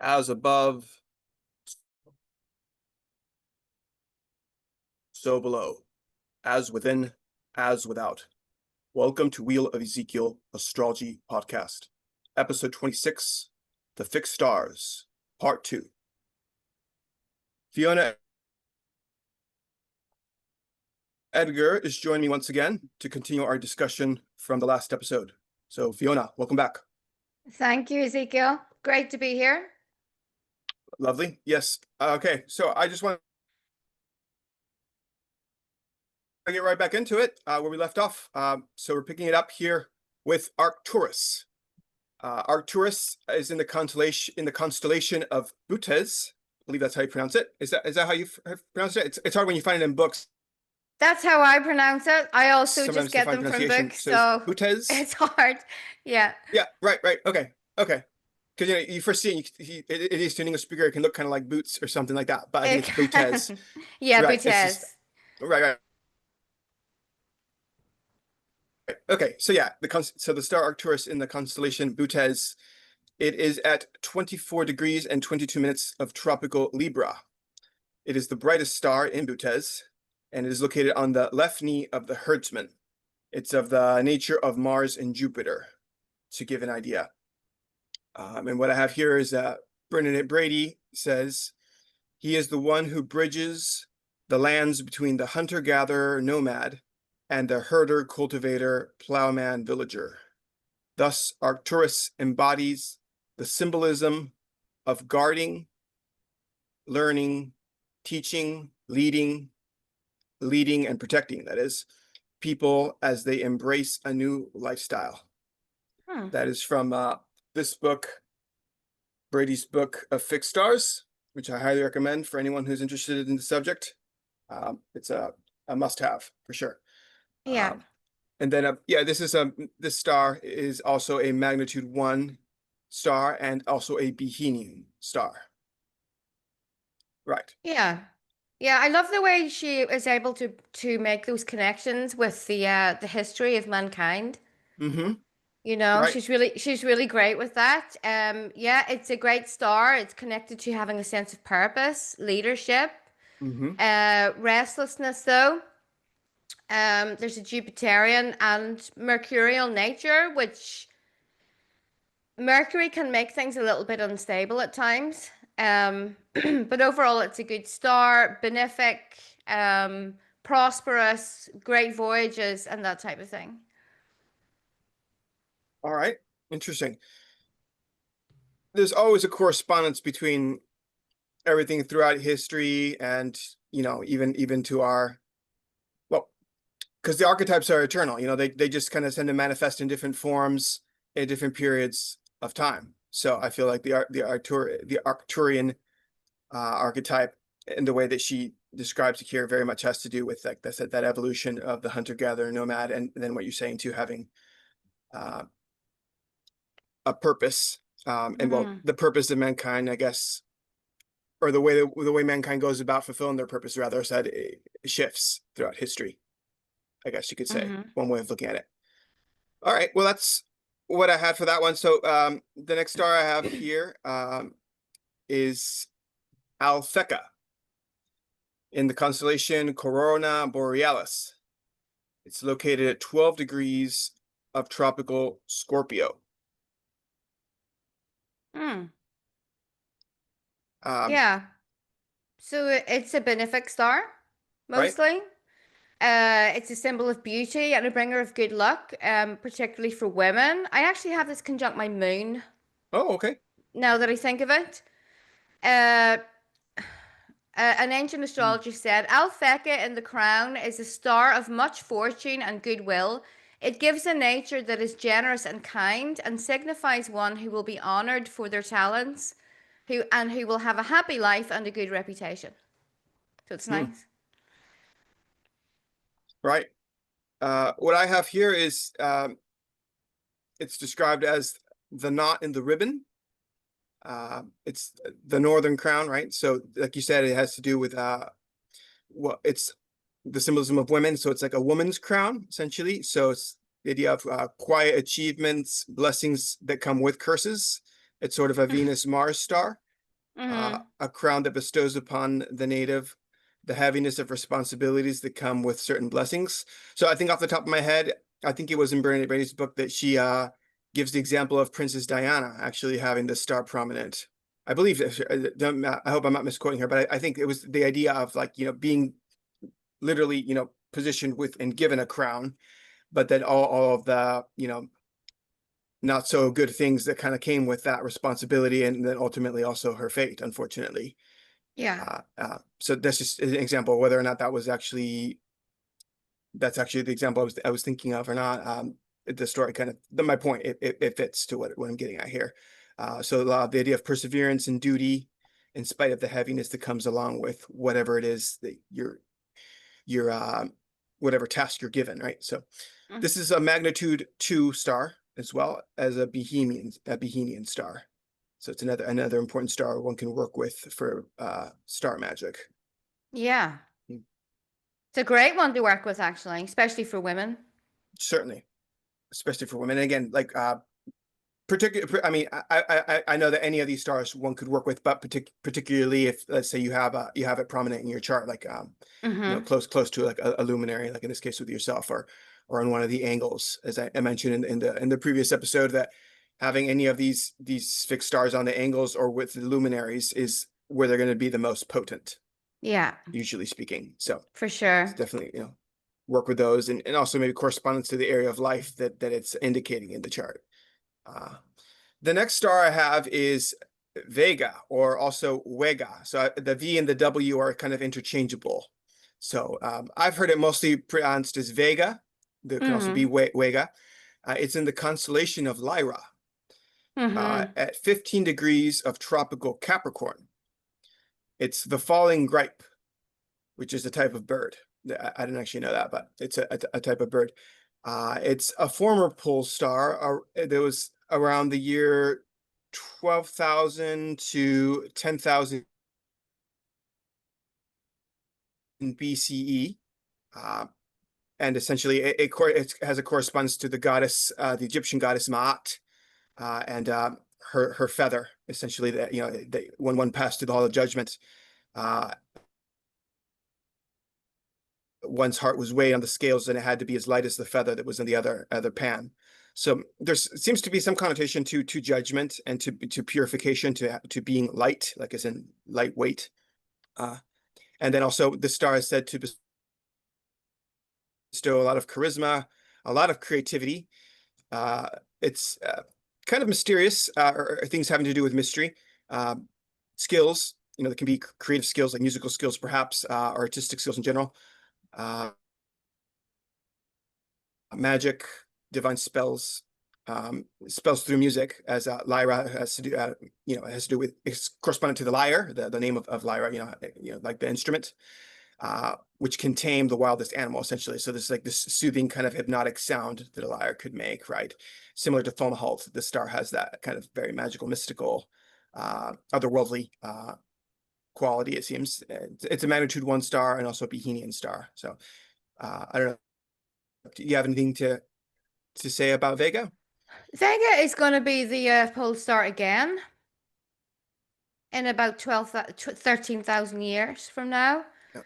As above, so below, as within, as without. Welcome to Wheel of Ezekiel Astrology Podcast, Episode 26, The Fixed Stars, Part 2. Fiona Edgar is joining me once again to continue our discussion from the last episode. So, Fiona, welcome back. Thank you, Ezekiel. Great to be here. Lovely. Yes. Okay. So I just want to get right back into it where we left off. So we're picking it up here with Arcturus. Arcturus is in the constellation of Butes. I believe that's how you pronounce it. Is that how you pronounce it? It's hard when you find it in books. That's how I pronounce it. I also Sometimes just get them from books, so Butes. it's hard. Yeah. Yeah. Right. Okay. Because you first see it is to an English speaker. It can look kind of like boots or something like that, but I think it's Butes. Yeah, Right. Butes. Right. Okay, so yeah, the star Arcturus in the constellation Butes, it is at 24 degrees and 22 minutes of tropical Libra. It is the brightest star in Butes, and it is located on the left knee of the herdsman. It's of the nature of Mars and Jupiter, to give an idea. And what I have here is Bernadette Brady says, he is the one who bridges the lands between the hunter-gatherer nomad and the herder, cultivator, plowman, villager. Thus, Arcturus embodies the symbolism of guarding, learning, teaching, leading, and protecting, that is, people as they embrace a new lifestyle. That is from this book, Brady's book of Fixed Stars, which I highly recommend for anyone who's interested in the subject. It's a must-have for sure. Yeah. And then, this star is also a magnitude 1 star and also a Behenian star. Right. Yeah. I love the way she is able to make those connections with the history of mankind. Mm-hmm. You know, right. she's really great with that. Yeah, it's a great star. It's connected to having a sense of purpose, leadership, restlessness though. There's a Jupiterian and Mercurial nature, which Mercury can make things a little bit unstable at times. But overall, it's a good star, benefic, prosperous, great voyages, and that type of thing. All right. Interesting. There's always a correspondence between everything throughout history and, even to our, because the archetypes are eternal, they just kind of tend to manifest in different forms in different periods of time. So I feel like the Arcturian archetype and the way that she describes it here very much has to do with, like I said, that evolution of the hunter-gatherer nomad, and then what you're saying too, having a purpose, and the purpose of mankind, I guess, or the way mankind goes about fulfilling their purpose, rather, said it shifts throughout history, I guess you could say, one way of looking at it. All right, well, that's what I had for that one. So the next star I have here is Alphecca in the constellation Corona Borealis. It's located at 12 degrees of tropical Scorpio. Yeah. So it's a benefic star, mostly. Right? It's a symbol of beauty and a bringer of good luck, particularly for women. I actually have this conjunct my moon. Oh, okay. Now that I think of it. An ancient astrologer said, Alphecca in the crown is a star of much fortune and goodwill. It gives a nature that is generous and kind and signifies one who will be honored for their talents, who will have a happy life and a good reputation. So it's nice. Right. What I have here is it's described as the knot in the ribbon. It's the northern crown, right? So like you said, it has to do with it's the symbolism of women. So it's like a woman's crown, essentially. So it's the idea of quiet achievements, blessings that come with curses. It's sort of a Venus-Mars star. Mm-hmm. a crown that bestows upon the native the heaviness of responsibilities that come with certain blessings. So I think off the top of my head, I think it was in Brady's book that she gives the example of Princess Diana actually having the star prominent. I believe that, I hope I'm not misquoting her, but I think it was the idea of like, being literally, positioned with and given a crown, but then all of the, not so good things that kind of came with that responsibility, and then ultimately also her fate, unfortunately. Yeah. So that's just an example of whether or not that's actually the example I was thinking of or not. The story kind of, my point, it fits to what I'm getting at here. So the idea of perseverance and duty, in spite of the heaviness that comes along with whatever it is that you're whatever task you're given, right? So this is a magnitude 2 star as well as a Bohemian star. So it's another important star one can work with for star magic. Yeah. Mm. It's a great one to work with, actually, especially for women. Certainly, especially for women. And again, like particular, I mean, I know that any of these stars one could work with, but particularly if, let's say, you have it prominent in your chart, like Mm-hmm. close to like a luminary, like in this case with yourself, or on one of the angles, as I mentioned in the previous episode, that having any of these fixed stars on the angles or with the luminaries is where they're going to be the most potent, Yeah, usually speaking. So for it's sure. definitely, work with those, and also maybe correspondence to the area of life that it's indicating in the chart. The next star I have is Vega, or also Vega. So the V and the W are kind of interchangeable. So I've heard it mostly pronounced as Vega. There can also be Mm-hmm. Vega. It's in the constellation of Lyra, Mm-hmm. at 15 degrees of tropical Capricorn. It's the falling gripe, which is a type of bird. I didn't actually know that, but it's a type of bird. It's a former pole star. There was around the year 12,000 to 10,000 BCE. And essentially it has a correspondence to the goddess, the Egyptian goddess Maat, and her feather, essentially, that, when one passed through the hall of judgment, uh, one's heart was weighed on the scales, and it had to be as light as the feather that was in the other pan. So there seems to be some connotation to judgment and to purification, to being light, like as in lightweight. And then also the star is said to bestow a lot of charisma, a lot of creativity. It's kind of mysterious, or things having to do with mystery. Skills, that can be creative skills, like musical skills, perhaps, or artistic skills in general. Magic, divine spells, spells through music, as Lyra has to do, has to do with, it's correspondent to the lyre, the name of Lyra, like the instrument, which can tame the wildest animal, essentially. So there's like this soothing kind of hypnotic sound that a lyre could make, right? Similar to Fomalhaut, the star has that kind of very magical, mystical, otherworldly quality, it seems. It's a magnitude 1 star and also a Bohemian star. So I don't know. Do you have anything to say about Vega? Vega is going to be the pole star again in about 13,000 years from now. No.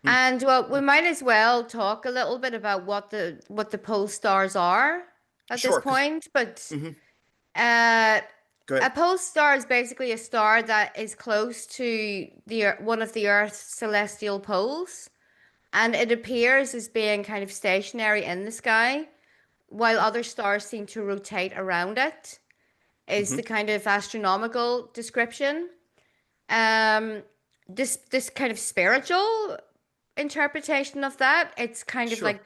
Hmm. And well, we might as well talk a little bit about what the pole stars are at this Sure, because point. But hmm uh, go a ahead. pole star is basically a star that is close to one of the Earth's celestial poles, and it appears as being kind of stationary in the sky, while other stars seem to rotate around it. Is Hmm. the kind of astronomical description. Um, this kind of spiritual interpretation of that, it's kind of Sure. like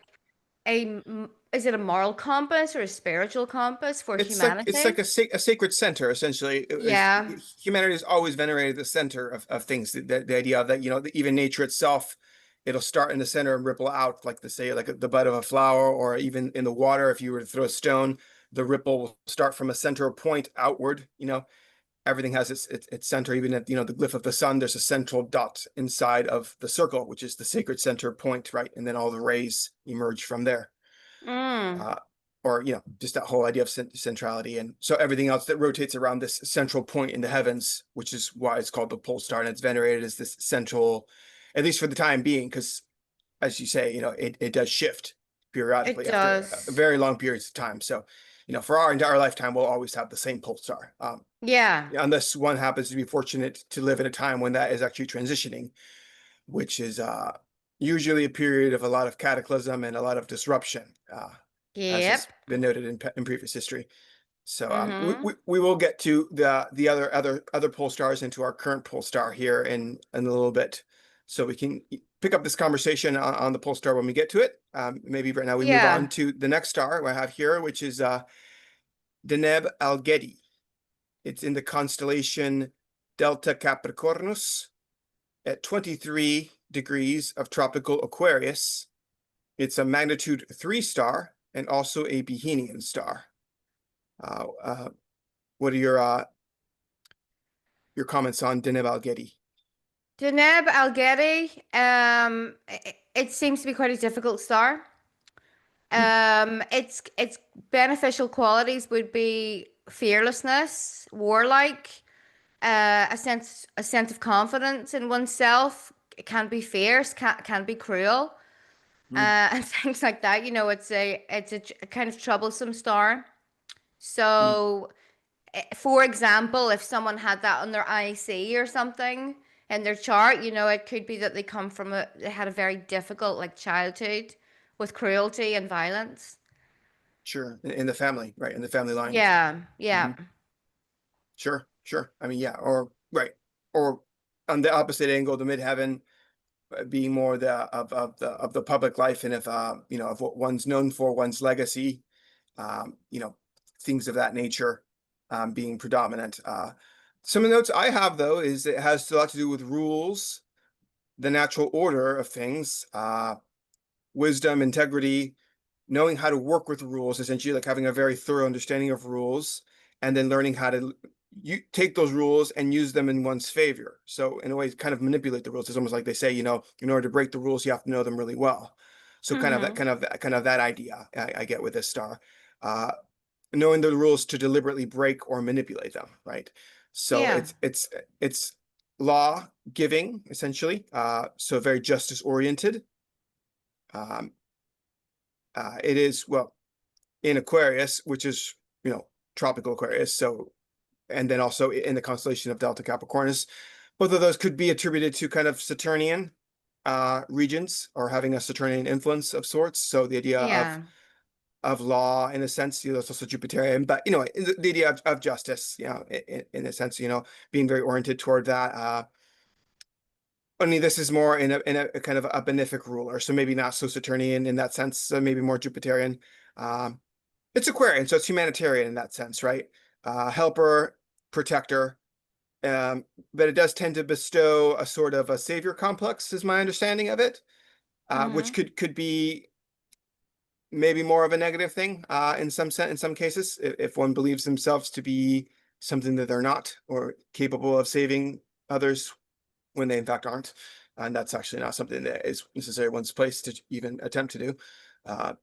is it a moral compass or a spiritual compass for It's like humanity? a sacred center, essentially. Yeah. Humanity has always venerated the center of things. The idea of that, even nature itself, it'll start in the center and ripple out, like like the bud of a flower, or even in the water. If you were to throw a stone, the ripple will start from a central point outward. Everything has its center. Even at the glyph of the sun, there's a central dot inside of the circle, which is the sacred center point, right? And then all the rays emerge from there. Mm. Uh, or, just that whole idea of centrality. And so everything else that rotates around this central point in the heavens, which is why it's called the pole star, and it's venerated as this central, at least for the time being, because as you say, it does shift It periodically after does. very long periods of time. So, for our entire lifetime, we'll always have the same pole star. Yeah. Unless one happens to be fortunate to live in a time when that is actually transitioning, which is usually a period of a lot of cataclysm and a lot of disruption, as has Yep. been noted in previous history. So Mm-hmm. we will get to the other pole stars and to our current pole star here in a little bit, so we can pick up this conversation on the pole star when we get to it. Maybe right now we move on Yeah. to the next star I have here, which is Deneb Algedi. It's in the constellation Delta Capricornus at 23 degrees of tropical Aquarius. It's a magnitude 3 star and also a Bohemian star. What are your comments on Deneb Algedi? Deneb Algeri, it seems to be quite a difficult star. Its beneficial qualities would be fearlessness, warlike, a sense of confidence in oneself. It can be fierce, can be cruel, Mm, and things like that. It's a kind of troublesome star. mm, So, for example, if someone had that on their IC or something in their chart, it could be that they had a very difficult like childhood with cruelty and violence. sure. In the family, right? In the family line. Yeah, Hmm. yeah, Sure, sure. I mean, yeah, or right, or on the opposite angle, the midheaven being more of the public life, and if of what one's known for, one's legacy, um, you know, things of that nature, being predominant. Some of the notes I have though is it has a lot to do with rules, the natural order of things, wisdom, integrity, knowing how to work with rules, essentially like having a very thorough understanding of rules, and then learning how to take those rules and use them in one's favor. So in a way, kind of manipulate the rules. It's almost like they say, in order to break the rules, you have to know them really well. So mm-hmm. kind of that idea I get with this star, uh, knowing the rules to deliberately break or manipulate them, right? So Yeah, it's law giving essentially, so very justice oriented. Um, it is, well, in Aquarius, which is, tropical Aquarius. So, and then also in the constellation of Delta Capricornus, both of those could be attributed to kind of Saturnian regions, or having a Saturnian influence of sorts. So the idea yeah, of law, in a sense, it's also Jupiterian, but the idea of justice, in a sense, being very oriented toward that. Only this is more in a kind of a benefic ruler, so maybe not so Saturnian in that sense, so maybe more Jupiterian. Um, it's Aquarian, so it's humanitarian in that sense, right? Helper, protector, but it does tend to bestow a sort of a savior complex, is my understanding of it, which mm-hmm. could be maybe more of a negative thing, in some cases, if one believes themselves to be something that they're not, or capable of saving others when they in fact aren't. And that's actually not something that is necessarily one's place to even attempt to do. Uh,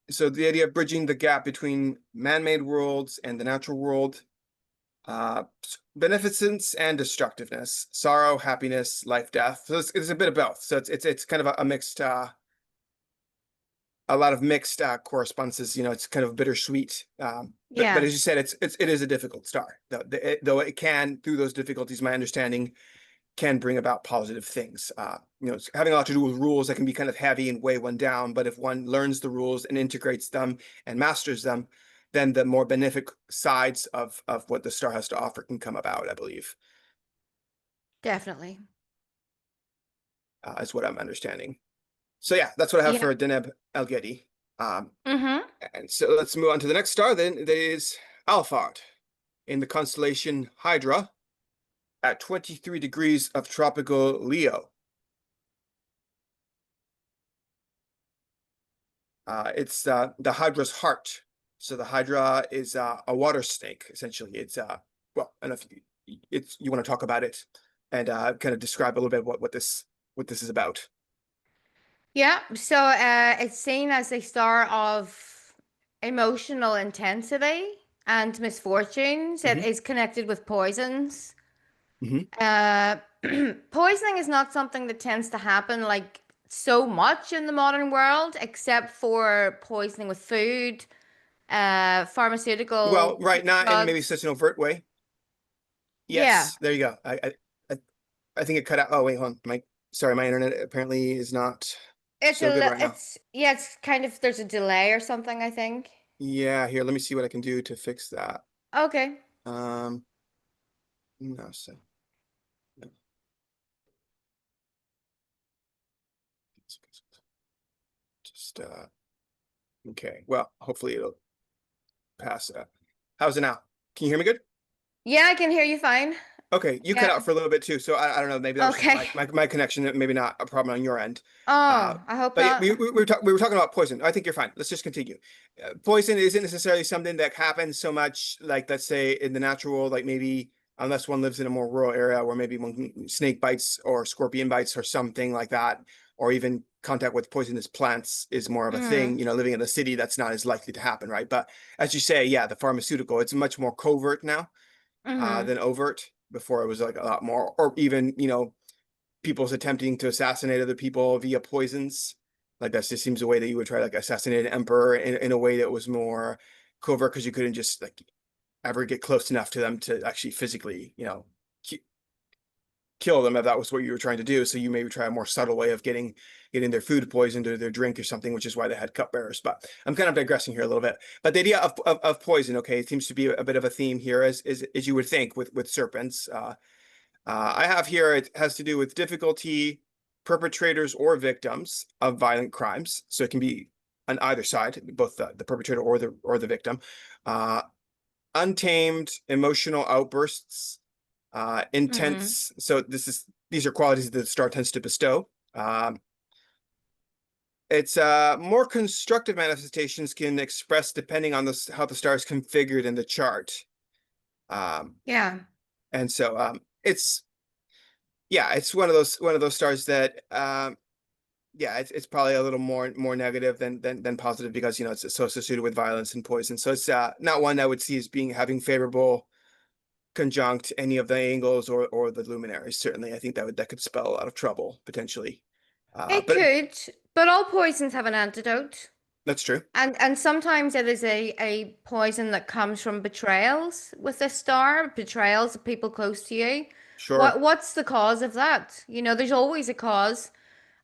so the idea of bridging the gap between man-made worlds and the natural world, beneficence and destructiveness, sorrow, happiness, life, death. So it's a bit of both. So it's kind of a mixed, a lot of mixed correspondences. It's kind of bittersweet. But Yeah, as you said, it is a difficult star. Though it can, through those difficulties, my understanding, can bring about positive things. It's having a lot to do with rules that can be kind of heavy and weigh one down. But if one learns the rules and integrates them and masters them, then the more benefic sides of what the star has to offer can come about, I believe, definitely. is what I'm understanding. So yeah, that's what I have Yeah. for Deneb El-Gedi. Um, Mm-hmm. and so let's move on to the next star then. That is Alphard in the constellation Hydra at 23 degrees of tropical Leo. It's the Hydra's heart. So the Hydra is a water snake, essentially. It's well, I don't know if you want to talk about it and kind of describe a little bit what this is about. Yeah. So, it's seen as a star of emotional intensity and misfortunes. It Hmm. is connected with poisons. Hmm. Uh, Poisoning is not something that tends to happen like so much in the modern world, except for poisoning with food, Well, pharmaceutical right, not in maybe drugs. such an overt way. Yeah, Yes, there you go. I I think it cut out. Oh wait, hold on. Sorry, my internet apparently is not so good right now. it's yeah, it's kind of there's a delay or something, I think. Yeah, here, let me see what I can do to fix that. Okay. Um, no, so no. Just okay. Well, hopefully it'll pass. How's it now? Can you hear me good? Yeah, I can hear you fine. Okay, you cut Yeah. out for a little bit too, so I don't know. Maybe that was just Okay. my connection. Maybe not a problem on your end. Uh, Oh, I hope but yeah, not. we were talking about poison. I think you're fine. Let's just continue. Poison isn't necessarily something that happens so much, like let's say in the natural world, like maybe unless one lives in a more rural area where maybe one snake bites or scorpion bites or something like that, or even contact with poisonous plants is more of a thing. Mm, You know, living in the city, that's not as likely to happen, right? But as you say, yeah, the pharmaceutical, it's much more covert now mm-hmm. than overt. Before it was like a lot more, or even, you know, people's attempting to assassinate other people via poisons. Like that just seems a way that you would try like assassinate an emperor in a way that was more covert because you couldn't just like ever get close enough to them to actually physically, you know, kill them if that was what you were trying to do. So you maybe try a more subtle way of getting their food poisoned or their drink or something, which is why they had cupbearers. But I'm kind of digressing here a little bit. But the idea of poison, okay, it seems to be a bit of a theme here, as you would think with serpents. I have here, it has to do with difficulty, perpetrators or victims of violent crimes. So it can be on either side, both the perpetrator or the victim. Uh, Untamed emotional outbursts, Mm-hmm. intense. So these are qualities that the star tends to bestow. It's more constructive manifestations can express depending on how the star is configured in the chart. Um, Yeah. and so it's yeah, it's one of those stars that yeah, it's probably a little more negative than positive because you know it's so associated with violence and poison. So it's not one I would see as being having favorable conjunct any of the angles or the luminaries. Certainly, I think that could spell a lot of trouble potentially. It But could, but all poisons have an antidote. that's true. And sometimes it is a poison that comes from betrayals with this star, betrayals of people close to you. Sure. What's the cause of that? You know, there's always a cause.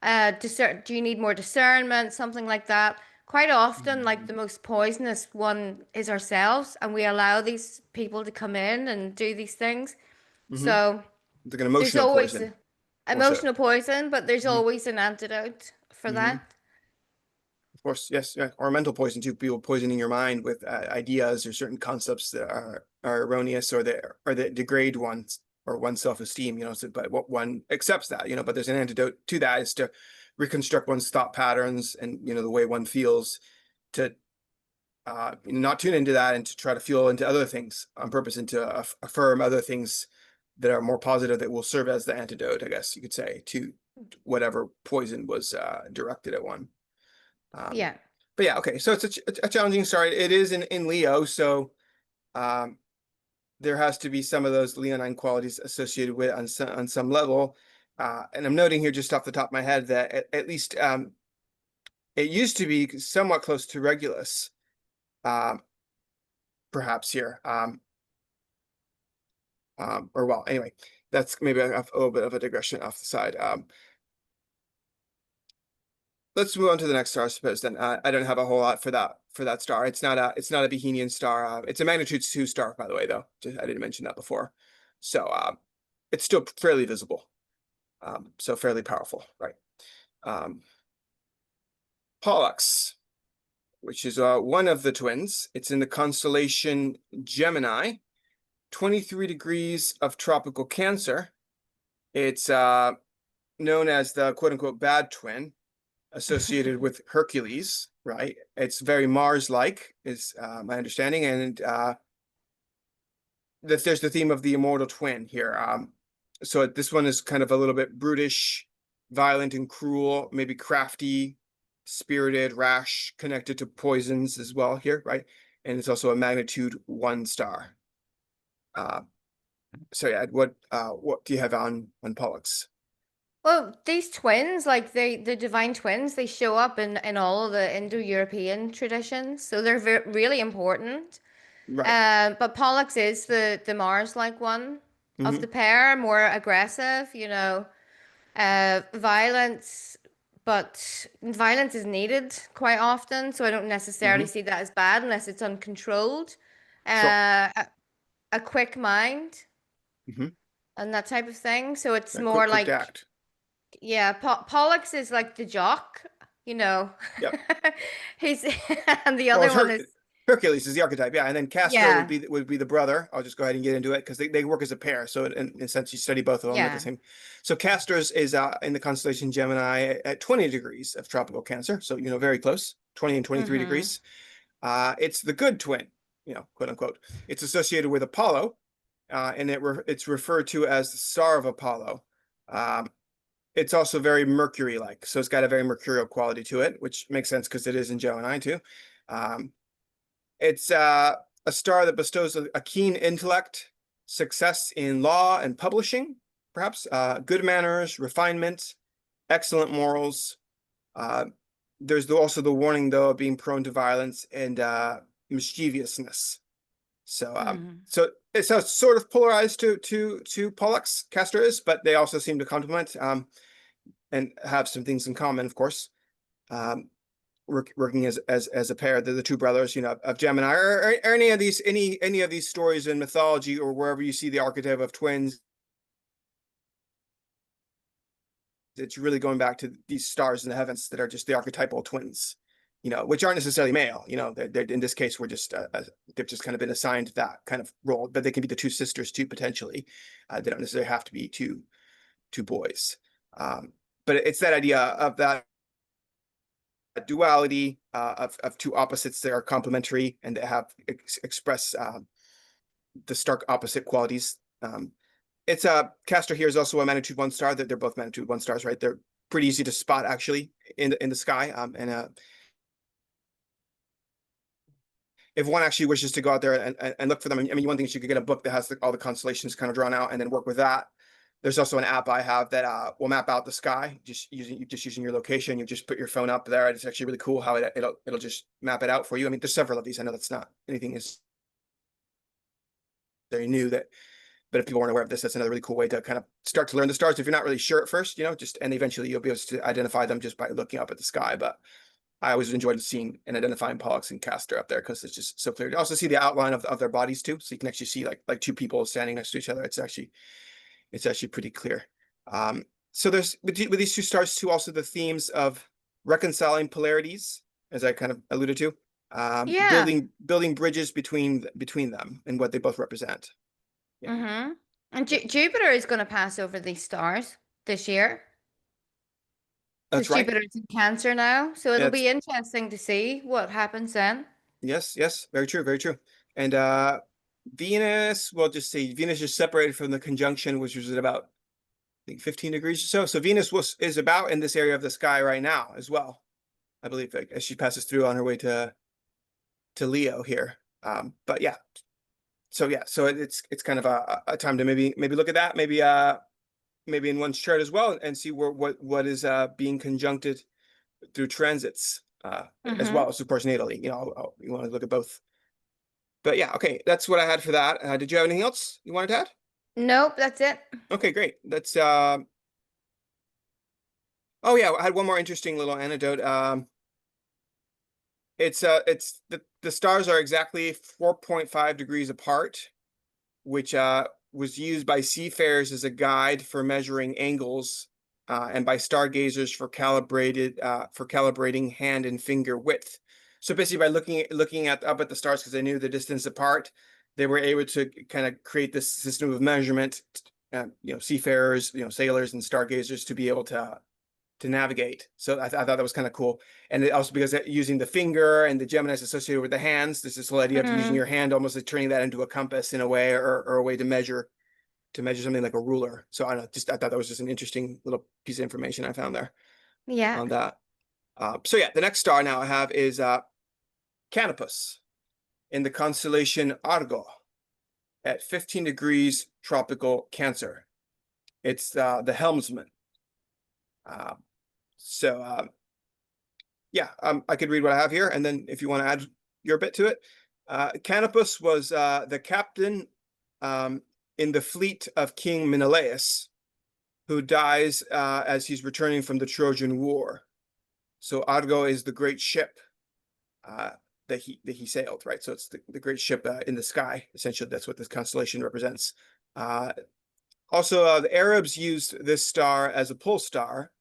Do you need more discernment, something like that? Quite often, like the most poisonous one is ourselves, and we allow these people to come in and do these things. Mm-hmm. So Like an there's emotional always poison, more so. emotional poison, but there's Mm-hmm. always an antidote for Mm-hmm. that. Of course, yes, yeah. Or mental poison too. People poisoning your mind with ideas or certain concepts that are erroneous or that degrade one's or one's self-esteem. You know, so, but what one accepts that, you know, but there's an antidote to that is to reconstruct one's thought patterns and you know the way one feels to not tune into that and to try to feel into other things on purpose and to affirm other things that are more positive that will serve as the antidote, I guess you could say, to whatever poison was directed at one. Um, Yeah. but yeah, okay. So it's a challenging start. It is in Leo, so um, there has to be some of those leonine qualities associated with on some level. And I'm noting here just off the top of my head that at least it used to be somewhat close to Regulus, um, perhaps here. Or well, anyway, that's maybe a little bit of a digression off the side. Let's move on to the next star, I suppose. Then I don't have a whole lot for that star. It's not a Bohemian star. It's a magnitude 2 star, by the way, though. I didn't mention that before. So it's still fairly visible. So fairly powerful, right? Um, Pollux, which is one of the twins. It's in the constellation Gemini, 23 degrees of tropical Cancer. It's known as the quote unquote bad twin, associated with Hercules, right? It's very Mars-like, is my understanding, and that there's the theme of the immortal twin here. So this one is kind of a little bit brutish, violent, and cruel, maybe crafty, spirited, rash, connected to poisons as well here, right? And it's also a magnitude 1 star. So yeah, what do you have on Pollux? Well, these twins, like the divine twins, they show up in all of the Indo-European traditions, so they're really important. Right. But Pollux is the Mars-like one of Hmm. the pair, more aggressive, violence, but violence is needed quite often, so I don't necessarily Hmm. see that as bad unless it's uncontrolled. Sure. Uh, a quick mind Hmm. and that type of thing. So it's Yeah, quick, more quick to like, act. yeah, Pollux is like the jock, you know. Yep. He's and the Well, other it's one is, Hercules is the archetype, yeah, and then Castor yeah, would be the brother. I'll just go ahead and get into it because they work as a pair. So in a sense, you study both of them at the yeah. same. So Castor's is in the constellation Gemini at 20 degrees of tropical Cancer. So very close, 20 and 23 Mm-hmm. degrees. It's the good twin, quote unquote. It's associated with Apollo, and it's referred to as the star of Apollo. Um, it's also very Mercury-like, so it's got a very mercurial quality to it, which makes sense because it is in Gemini too. Um, it's a star that bestows a keen intellect, success in law and publishing, perhaps, good manners, refinement, excellent morals. Uh, there's also the warning, though, of being prone to violence and mischievousness. So, Mm-hmm. so it's sort of polarized to Pollux, Castor is, but they also seem to complement and have some things in common, of course. Um, working as a pair. They're the two brothers, of Gemini, or any of these stories in mythology or wherever you see the archetype of twins. It's really going back to these stars in the heavens that are just the archetypal twins, which aren't necessarily male. They're in this case, they've just kind of been assigned that kind of role, but they can be the two sisters too potentially. They don't necessarily have to be two boys. Um, but it's that idea of that duality of two opposites that are complementary and that have express the stark opposite qualities. It's a Castor here is also a magnitude 1 star. That they're both magnitude 1 stars, right? They're pretty easy to spot actually in the sky. And if one actually wishes to go out there and look for them, I mean, one thing is you could get a book that has all the constellations kind of drawn out and then work with that. There's also an app I have that will map out the sky just using your location. You just put your phone up there. It's actually really cool how it'll just map it out for you. I mean, there's several of these. I know that's not anything is very new that, but if people aren't aware of this, that's another really cool way to kind of start to learn the stars. If you're not really sure at first, and eventually you'll be able to identify them just by looking up at the sky. But I always enjoyed seeing and identifying Pollux and Castor up there because it's just so clear. You also see the outline of their bodies too, so you can actually see like two people standing next to each other. It's actually pretty clear. So there's with these two stars too, also the themes of reconciling polarities, as I kind of alluded to, Yeah. building bridges between them and what they both represent. Yeah, Mm-hmm. And yeah, Jupiter is going to pass over these stars this year because that's right. Jupiter is in Cancer now. So it'll That's be interesting to see what happens then. yes, very true, very true. And Venus, we'll just say Venus is separated from the conjunction, which was at about I think 15 degrees or so. So Venus is about in this area of the sky right now as well, I believe, like, as she passes through on her way to Leo here. But yeah, so it's kind of a time to maybe look at that, maybe in one's chart as well, and see what is being conjuncted through transits as Mm-hmm. well as of course natally. You want to look at both. But yeah, okay, that's what I had for that. Did you have anything else you wanted to add? Nope, that's it. Okay, great. That's oh yeah, I had one more interesting little anecdote. It's the stars are exactly 4.5 degrees apart, which was used by seafarers as a guide for measuring angles, and by stargazers for calibrating hand and finger width. So basically, by looking up at the stars because they knew the distance apart, they were able to kind of create this system of measurement. Seafarers, sailors and stargazers to be able to navigate. So I thought that was kind of cool. And it also because using the finger and the Gemini is associated with the hands, there's this whole idea of using Mm-hmm. your hand almost like turning that into a compass in a way, or a way to measure something like a ruler. So I don't know, I thought that was just an interesting little piece of information I found there Yeah. on that. So yeah, the next star now I have is Canopus in the constellation Argo at 15 degrees tropical Cancer. It's the helmsman. Uh, so yeah, I could read what I have here, and then if you want to add your bit to it. Canopus was the captain in the fleet of King Menelaus, who dies as he's returning from the Trojan War. So Argo is the great ship that he sailed, right? So it's the great ship in the sky. Essentially, that's what this constellation represents. Also, the Arabs used this star as a pole star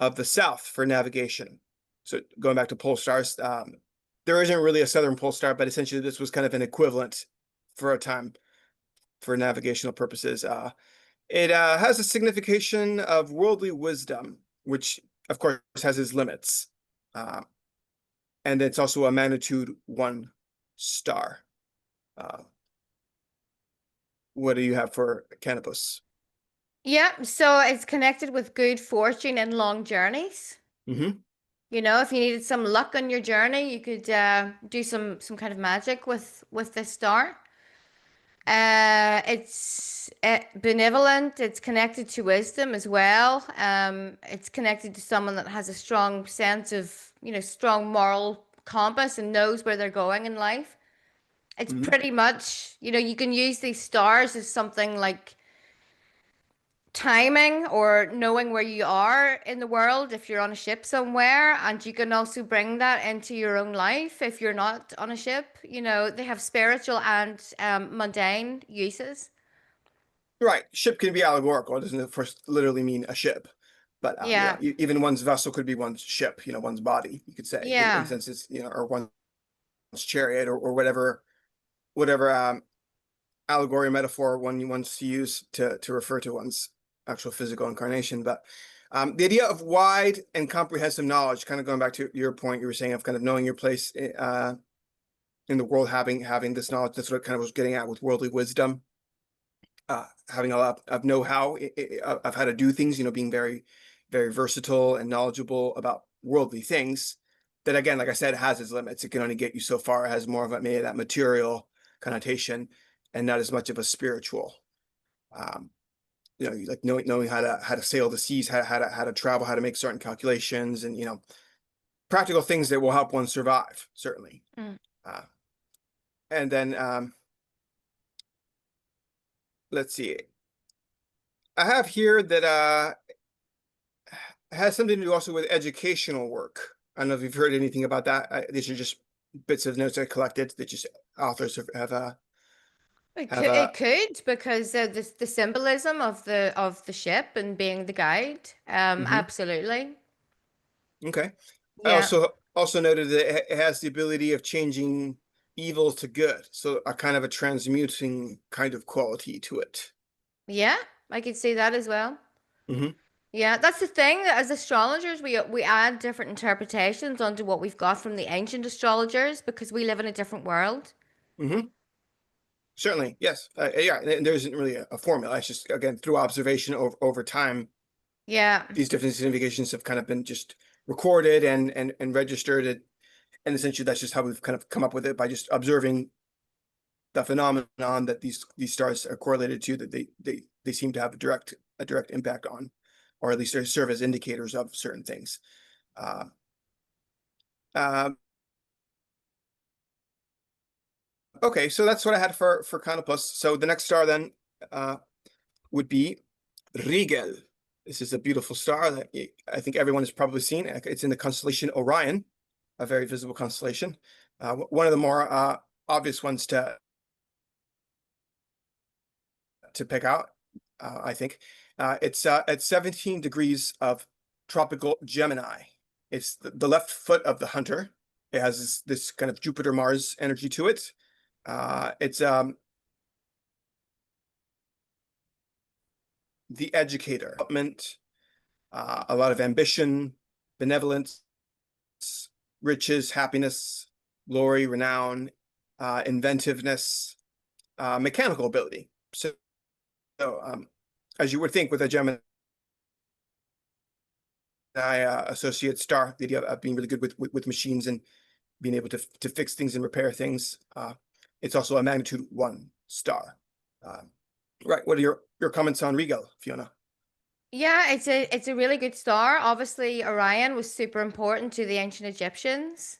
of the south for navigation. So going back to pole stars, there isn't really a southern pole star, but essentially this was kind of an equivalent for a time for navigational purposes. It has a signification of worldly wisdom, which of course has its limits. And it's also a magnitude 1 star. What do you have for Canopus? Yeah, so it's connected with good fortune and long journeys. Mm-hmm. You know, if you needed some luck on your journey, you could do some kind of magic with this star. It's benevolent. It's connected to wisdom as well. It's connected to someone that has a strong sense of, strong moral compass and knows where they're going in life. It's Mm-hmm. pretty much, you can use these stars as something like timing or knowing where you are in the world if you're on a ship somewhere, and you can also bring that into your own life if you're not on a ship. They have spiritual and mundane uses. Right. Ship can be allegorical. It doesn't first literally mean a ship. But Yeah, even one's vessel could be one's ship, one's body, you could say, in yeah, sense it's, or one's chariot or whatever allegory metaphor one wants to use to refer to one's actual physical incarnation. But the idea of wide and comprehensive knowledge, kind of going back to your point, you were saying of kind of knowing your place in the world, having this knowledge. That's what it kind of was getting at with worldly wisdom. Having a lot of know-how of how to do things, being very, very versatile and knowledgeable about worldly things. That again, like I said, has its limits. It can only get you so far. It has more of maybe that material connotation and not as much of a spiritual. Um, like knowing how to sail the seas, how to travel, how to make certain calculations, and practical things that will help one survive, certainly. mm. Uh, and then let's see. I have here that has something to do also with educational work. I don't know if you've heard anything about that. These are just bits of notes I collected that just authors have. It could, because the symbolism of the ship and being the guide. Mhm. Absolutely. Okay. I Yeah. also noted that it has the ability of changing evil to good, so a kind of a transmuting kind of quality to it. Yeah, I could see that as well. Hmm. Yeah, that's the thing. As astrologers, we add different interpretations onto what we've got from the ancient astrologers because we live in a different world. Hmm. Certainly, yes. Yeah, and there isn't really a formula. It's just again through observation over time. Yeah. These different significations have kind of been just recorded and registered, and essentially that's just how we've kind of come up with it by just observing the phenomenon that these stars are correlated to, that they seem to have a direct impact on, or at least they serve as indicators of certain things. Uh, um, okay, so that's what I had for Canopus. So the next star then would be Rigel. This is a beautiful star that I think everyone has probably seen. It's in the constellation Orion, a very visible constellation. One of the more obvious ones to pick out, I think. It's at 17 degrees of tropical Gemini. It's the left foot of the hunter. It has this kind of Jupiter-Mars energy to it. It's the educator, a lot of ambition, benevolence, riches, happiness, glory, renown, inventiveness, mechanical ability. So as you would think with a Gemini, I associate star, the idea of being really good with machines and being able to fix things and repair things. It's also a magnitude 1 star. Right. What are your comments on Regal, Fiona? Yeah, it's a really good star. Obviously, Orion was super important to the ancient Egyptians.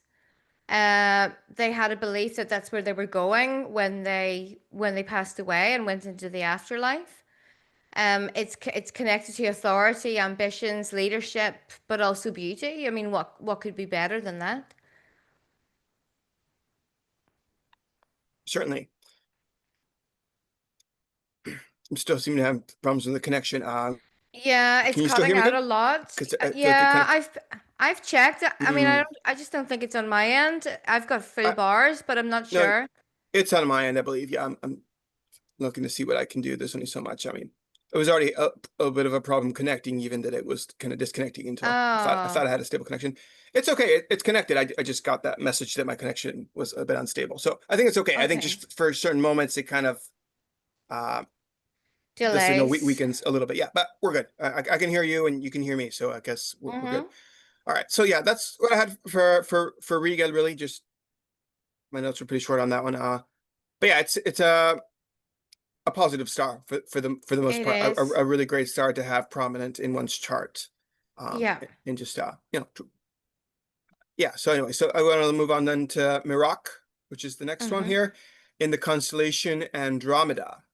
They had a belief that that's where they were going when they passed away and went into the afterlife. It's connected to authority, ambitions, leadership, but also beauty. I mean, what could be better than that? Certainly. I'm still seeming to have problems with the connection. Yeah, it's Can you still hear cutting me out good? a lot. Because I feel like it Yeah, kind of. I've checked. I mean, Mm, I just don't think it's on my end. I've got full I, bars, but I'm not no, sure. it's on my end, I believe. Yeah, I'm looking to see what I can do. There's only so much. I mean, it was already a bit of a problem connecting, even that it was kind of disconnecting until I Oh, thought I had a stable connection. It's okay. It's connected. I just got that message that my connection was a bit unstable. So I think it's okay. I think okay. just for certain moments, it kind of uh, the signal Delays. weakens a little bit. Yeah, but we're good. I can hear you and you can hear me. So I guess we're good. Mm-hmm. All right. So yeah, that's what I had for Regal. Really, just my notes were pretty short on that one. But yeah, it's a positive star for the most It part. is. A really great star to have prominent in one's chart. Yeah. And just yeah. So anyway, so I want to move on then to Merak, which is the next one Mm-hmm. here in the constellation Andromeda.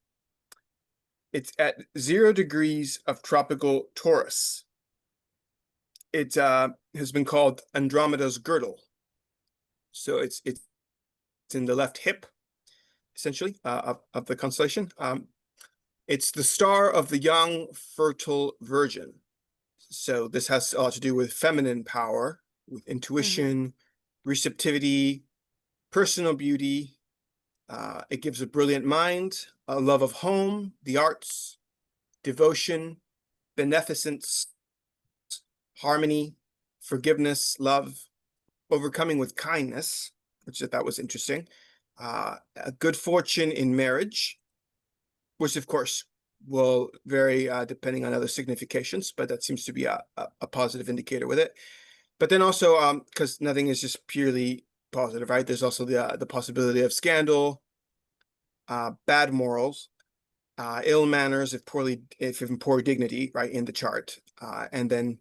It's at 0 degrees of tropical Taurus. It has been called Andromeda's girdle. So it's in the left hip, essentially, of the constellation. It's the star of the young, fertile virgin. So this has a lot to do with feminine power, with Mm-hmm. intuition, receptivity, personal beauty. It gives a brilliant mind, a love of home, the arts, devotion, beneficence, harmony, forgiveness, love, overcoming with kindness, which I thought was interesting. A good fortune in marriage, which of course will vary depending on other significations, but that seems to be a positive indicator with it. But then also, because nothing is just purely positive, right? There's also the possibility of scandal, bad morals, ill manners, if in poor dignity, right, in the chart. And then,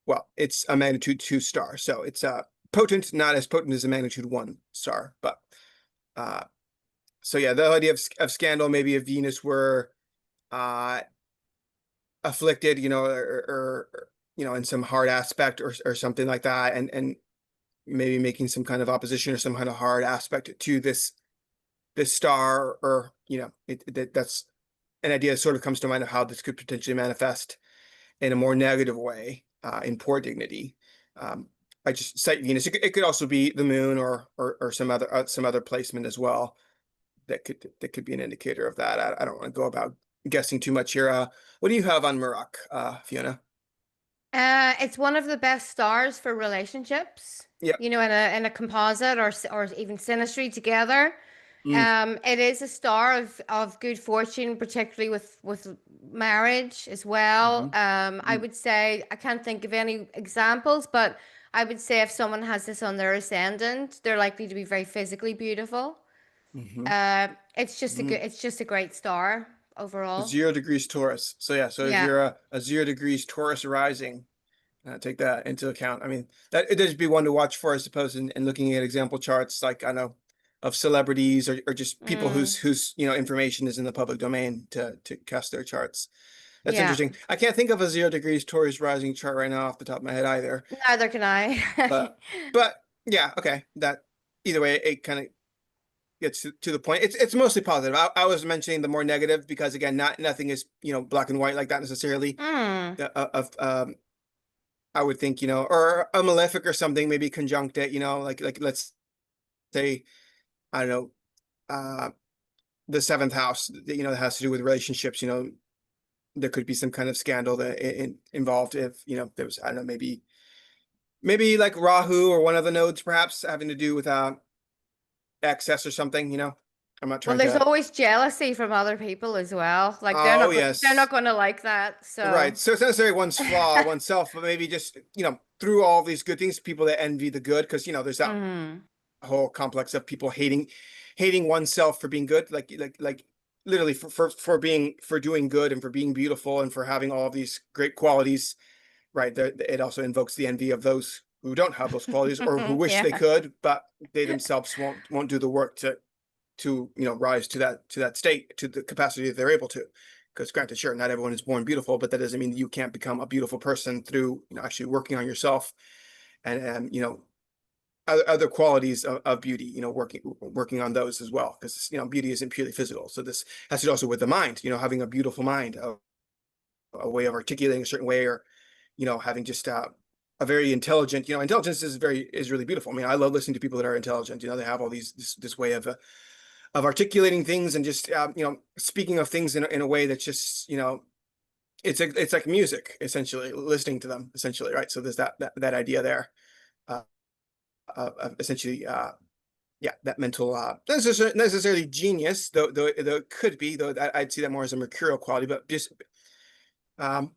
well, it's a magnitude 2 star, so it's potent, not as potent as a magnitude 1 star, but uh, so yeah, the idea of scandal, maybe if Venus were uh afflicted, or in some hard aspect or something like that, and maybe making some kind of opposition or some kind of hard aspect to this star, or that's an idea that sort of comes to mind of how this could potentially manifest in a more negative way, in poor dignity. Um, I just cite Venus. It could also be the moon or some other placement as well that could be an indicator of that. I don't want to go about guessing too much here. What do you have on Merak, Fiona? It's one of the best stars for relationships. Yep. You know, in a composite or even synastry together. Mm, It is a star of good fortune, particularly with marriage as well. mhm, I would say I can't think of any examples, but I would say if someone has this on their ascendant, they're likely to be very physically beautiful. mhm, mm. It's just a great star overall. 0 degrees Taurus. So yeah, so if Yeah. you're a 0 degrees Taurus rising, take that into account. I mean, that it'd just be one to watch for, I suppose, in looking at example charts, like I know of celebrities or just people Mm, whose information is in the public domain to cast their charts. That's yeah. interesting. I can't think of a 0 degrees Taurus rising chart right now off the top of my head either. Neither can I. But but yeah, okay. That either way, it kind of gets to the point. It's mostly positive. I was mentioning the more negative because again, nothing is black and white like that necessarily. Mm, Of I would think or a malefic or something, maybe conjunct it. Like let's say I don't know, the seventh house. That has to do with relationships. There could be some kind of scandal involved if there was I don't know maybe like Rahu or one of the nodes perhaps having to do with excess or something. I'm not Well, trying there's to. always jealousy from other people as well. Like Oh they're not yes, going to like that. right. So, So it's not necessarily one's flaw, oneself, but maybe just through all these good things, people that envy the good, because there's that mhm. whole complex of people hating oneself for being good, like literally for doing good and for being beautiful and for having all of these great qualities, right? There, it also invokes the envy of those who don't have those qualities or who wish they Yeah. could, but they themselves won't do the work to rise to that state, to the capacity that they're able to. Because granted, sure, not everyone is born beautiful, but that doesn't mean that you can't become a beautiful person through actually working on yourself and other qualities of beauty, working on those as well, because beauty isn't purely physical. So this has to do also with the mind, having a beautiful mind, a way of articulating a certain way, or having just a very intelligent. Intelligence is really beautiful. I mean, I love listening to people that are intelligent. They have all this way of articulating things and just speaking of things in a way that's just it's like music, essentially, listening to them, essentially, right? So there's that idea there, uh, essentially, yeah, that mental, not necessarily genius, though it could be, though I'd see that more as a mercurial quality, but just um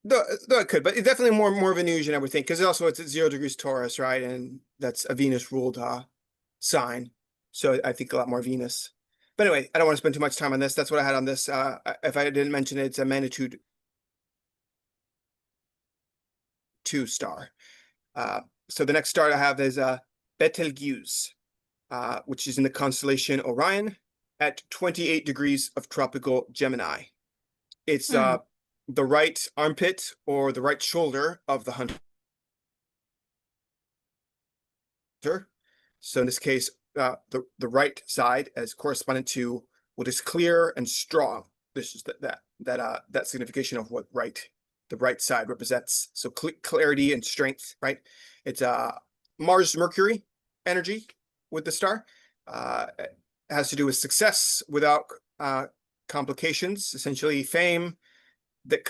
though it could, but it's definitely more Venusian, I would think, because also it's at 0 degrees Taurus, right? And that's a Venus ruled sign. So I think a lot more Venus. But anyway, I don't want to spend too much time on this. That's what I had on this. If I didn't mention it, it's a magnitude 2 star. So the next star I have is Betelgeuse, which is in the constellation Orion at 28 degrees of tropical Gemini. It's Hmm. the right armpit or the right shoulder of the hunter. So in this case, the right side as correspondent to what is clear and strong. This is that signification of what the right side represents. So clarity and strength, right? It's Mars Mercury energy with the star. It has to do with success without complications, essentially fame that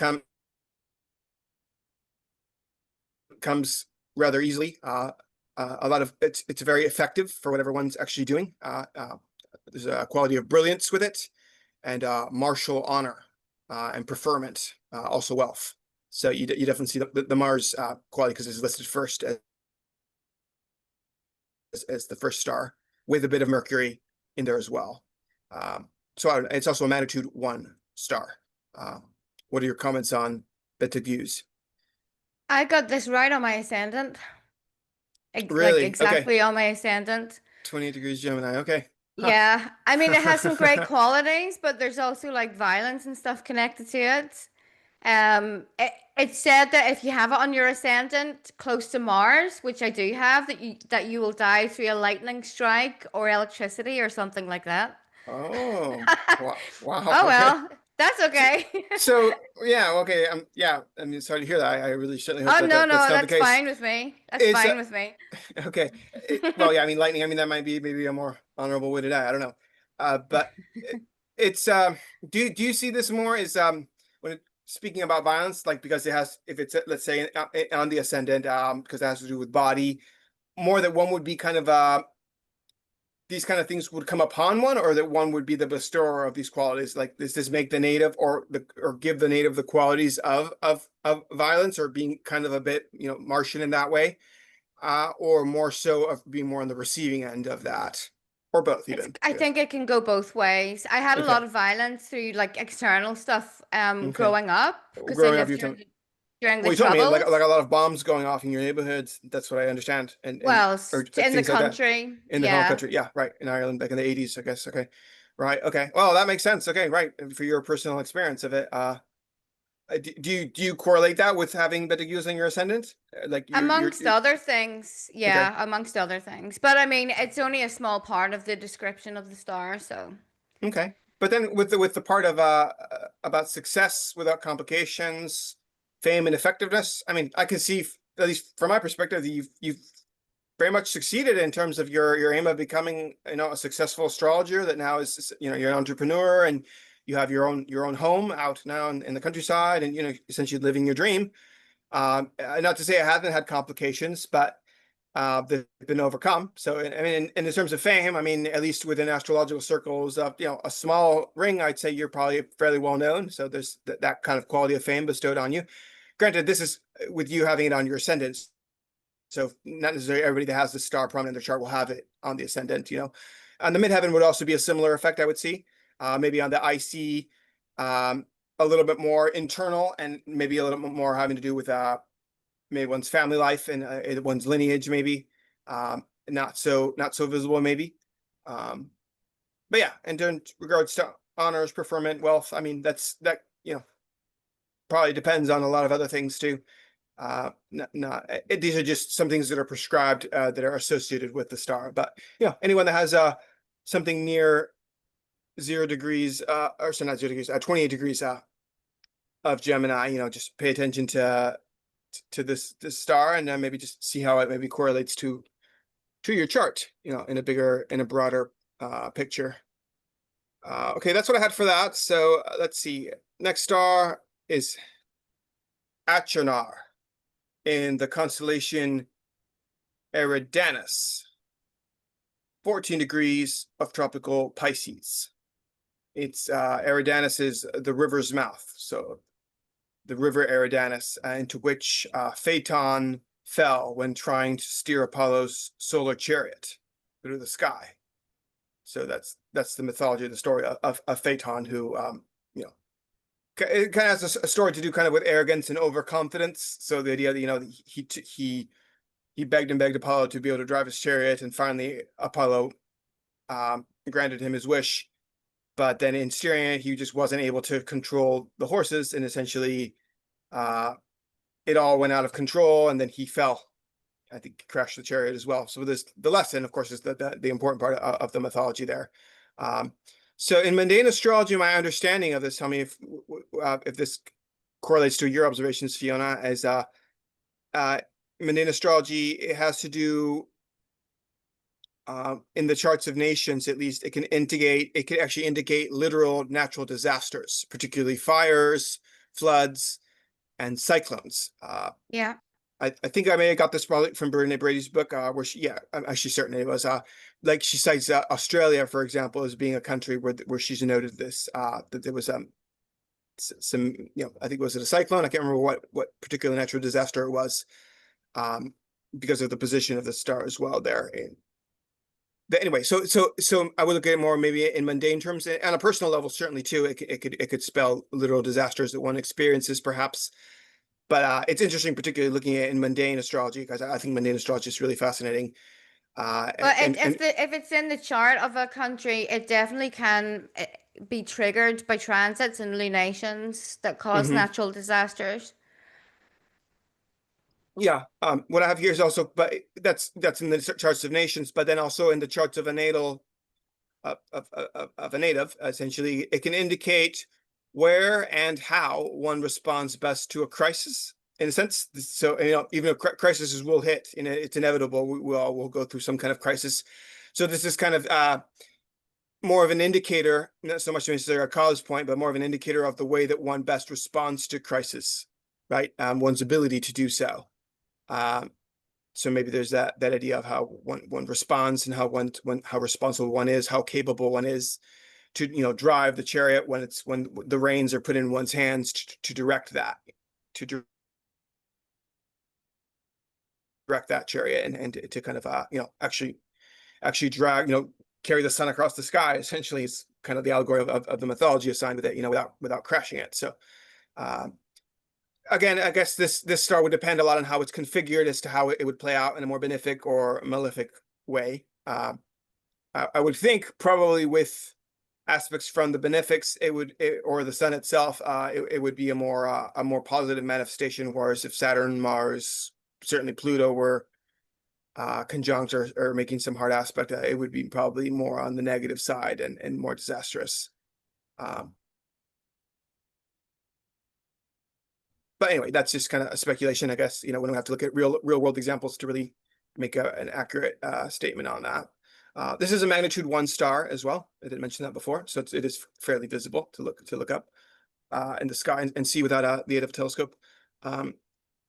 comes rather easily. A lot of it's very effective for whatever one's actually doing. There's a quality of brilliance with it, and martial honor and preferment, also wealth. So you definitely see the Mars quality because it's listed first as the first star with a bit of Mercury in there as well. So it's also a magnitude 1 star. What are your comments on Betelgeuse? I got this right on my ascendant. Like Really? Okay. exactly on my ascendant. 28 degrees Gemini. Okay. Huh. Yeah. I mean, it has some great qualities, but there's also like violence and stuff connected to it. It said that if you have it on your ascendant close to Mars, which I do have, that you will die through a lightning strike or electricity or something like that. Oh, wow. Wow. Oh Okay. well, that's So, okay. yeah, okay. Yeah, I mean, sorry to hear that. I really certainly hope Oh no, that's no, not the that's case. fine with me. That's It's fine with me. okay. Well, yeah, I mean, lightning, I mean, that might be maybe a more honorable way to die. I don't know. But it's do you see this more as when speaking about violence, like because it has, if it's let's say on the ascendant, because it has to do with body, more that one would be kind of these kind of things would come upon one, or that one would be the bestower of these qualities? Like, does this make the native or give the native the qualities of violence, or being kind of a bit Martian in that way, or more so of being more on the receiving end of that, or both even, I I guess. think it can go both ways. I had a Okay, lot of violence through like external stuff okay. growing up because I Growing up, lived you told during the well, you told me Troubles. like a lot of bombs going off in your neighborhoods. That's what I understand, and Well, or in the things like that country, in the whole yeah. country. Yeah, right. In Ireland back in the 80s, I guess. Okay, right. Okay. Well, that makes sense. Okay, right. For your personal experience of it, do you correlate that with having better using your ascendant? Like Amongst other things, okay, yeah, amongst other things. But I mean, it's only a small part of the description of the star, so. okay. But then with the part of about success without complications, fame and effectiveness. I mean, I can see, at least from my perspective, that you've very much succeeded in terms of your aim of becoming a successful astrologer that now is you're an entrepreneur and you have your own home out now in the countryside, and essentially living your dream. Not to say I haven't had complications, but they've been overcome. So, I mean, in terms of fame, I mean, at least within astrological circles, a small ring, I'd say you're probably fairly well known. So there's that kind of quality of fame bestowed on you. Granted, this is with you having it on your ascendant. So not necessarily everybody that has the star prominent in their chart will have it on the ascendant, On the midheaven would also be a similar effect, I would see. Maybe on the IC, a little bit more internal and maybe a little bit more having to do with maybe one's family life and one's lineage, maybe. Not so visible, maybe. But yeah, and in regards to honors, preferment, wealth, I mean, that probably depends on a lot of other things too. These are just some things that are prescribed that are associated with the star. But anyone that has something near 0 degrees, or so not 0 degrees, 28 degrees of Gemini, just pay attention to this star, and then maybe just see how it maybe correlates to your chart, in a broader picture. Okay, that's what I had for that. So let's see. Next star is Achernar in the constellation Eridanus, 14 degrees of tropical Pisces. It's Eridanus is the river's mouth, so the river Eridanus, into which Phaeton fell when trying to steer Apollo's solar chariot through the sky. So that's the mythology of the story of Phaeton, who it kind of has a story to do kind of with arrogance and overconfidence. So the idea that he begged and begged Apollo to be able to drive his chariot, and finally Apollo granted him his wish. But then in steering it, he just wasn't able to control the horses, and essentially it all went out of control, and then he fell. I think he crashed the chariot as well. So the lesson, of course, is the important part of the mythology there. So in mundane astrology, my understanding of this, tell me if this correlates to your observations, Fiona, as mundane astrology, it has to do in the charts of nations, at least, it can actually indicate literal natural disasters, particularly fires, floods, and cyclones. Yeah. I think I may have got this probably from Brene Brady's book, where I'm actually certain it was, like she cites Australia, for example, as being a country where she's noted this, that there was some, I think, was it a cyclone? I can't remember what particular natural disaster it was, because of the position of the star as well there. Anyway, so I would look at it more maybe in mundane terms, and on a personal level, certainly too. It could spell literal disasters that one experiences, perhaps. But it's interesting, particularly looking at in mundane astrology, because I think mundane astrology is really fascinating. But if it's in the chart of a country, it definitely can be triggered by transits and lunations that cause natural disasters. Yeah, what I have here is also, but that's in the charts of nations, but then also in the charts of a natal of a native, essentially, it can indicate where and how one responds best to a crisis, in a sense. So even if crises will hit, it's inevitable. We'll go through some kind of crisis. So this is kind of more of an indicator, not so much necessarily a cause point, but more of an indicator of the way that one best responds to crisis, right? One's ability to do so. So maybe there's that idea of how one responds, and how responsible one is, how capable one is to drive the chariot when the reins are put in one's hands to direct that chariot and to kind of actually drag, carry the sun across the sky. Essentially, it's kind of the allegory of the mythology assigned with it, without crashing it. So again, I guess this star would depend a lot on how it's configured as to how it would play out in a more benefic or malefic way. I would think probably with aspects from the benefics, or the sun itself, it would be a more positive manifestation. Whereas if Saturn, Mars, certainly Pluto were conjunct or making some hard aspect, it would be probably more on the negative side and more disastrous. But anyway, that's just kind of a speculation, I guess. We don't have to look at real world examples to really make an accurate statement on that. This is a magnitude 1 star as well. I didn't mention that before, so it is fairly visible to look up in the sky and see without the aid of a telescope.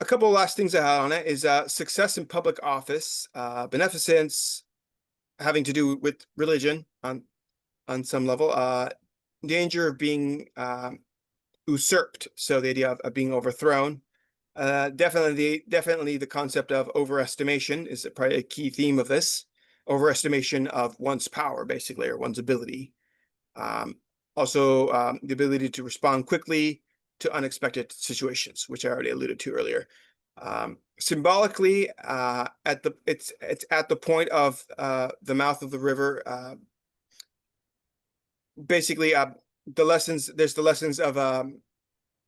a couple of last things I had on it is success in public office, beneficence, having to do with religion on some level, danger of being usurped, so the idea of being overthrown. Definitely the concept of overestimation is probably a key theme of this. Overestimation of one's power, basically, or one's ability. Also, the ability to respond quickly to unexpected situations, which I already alluded to earlier. Symbolically, it's at the point of the mouth of the river. Basically, there's the lessons of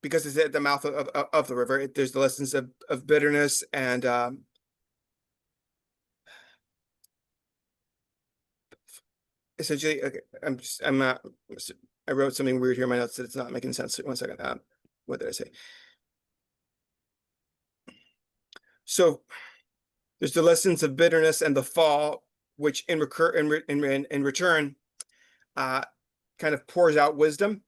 because it's at the mouth of the river. There's the lessons of bitterness and essentially. Okay, I'm not. I wrote something weird here in my notes that it's not making sense. 1 second. What did I say? So there's the lessons of bitterness and the fall, which in return, kind of pours out wisdom.